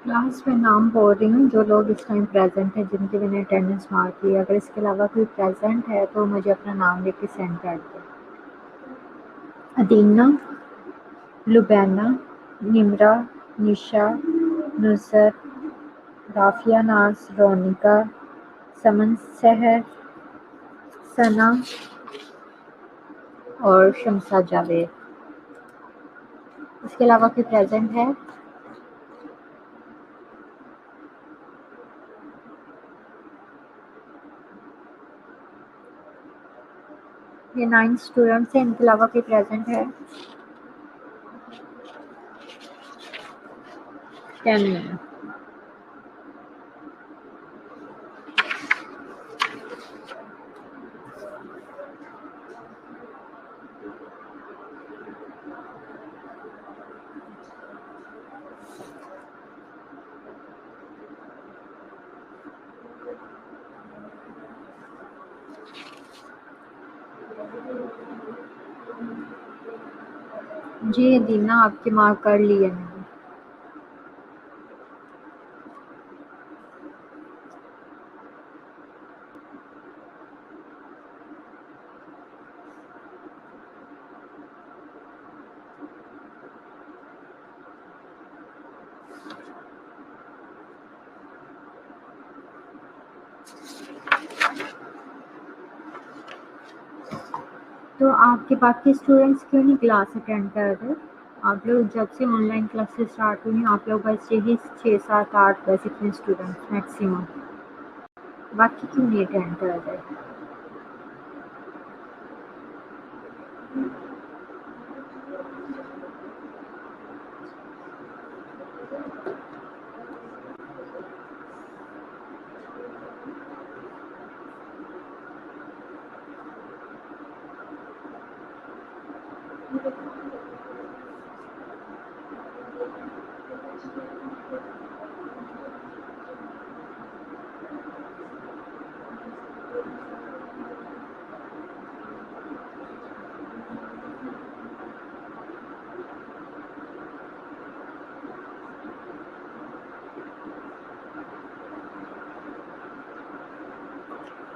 क्लास में नाम बोल रही हूँ जो लोग इस टाइम प्रेजेंट हैं जिनकी मैंने अटेंडेंस मार्क की है। अगर इसके अलावा कोई प्रेजेंट है तो मुझे अपना नाम लिख के सेंड कर दो। अदीना, लुबैना, निमरा, निशा, नुसरत, राफिया नाज, रोनिका, समन सहर, सना और शमसा जावेद। इसके अलावा कोई प्रेजेंट है? ये 9 स्टूडेंट्स हैं, इनके अलावा कोई प्रेजेंट है? 10 में। जी अदीना, आपके मार्क कर लिए मैंने। तो आपके बाकी स्टूडेंट्स क्यों नहीं क्लास अटेंड कर रहे? आप लोग जब से ऑनलाइन क्लासेस स्टार्ट हुई हैं आप लोग बस यही 6, 7, 8 बस इतने स्टूडेंट्स मैक्सिमम, बाकी क्यों नहीं अटेंड कर रहे?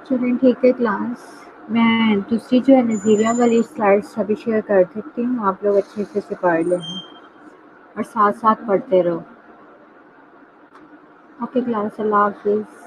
चलें ठीक है क्लास, मैं दूसरी जो है नज़ीरिया वाली स्लाइड्स अभी शेयर कर देती हूँ, आप लोग अच्छे से पढ़ लेना और साथ साथ पढ़ते रहो। ओके क्लास, अल्लाह हाफिज़।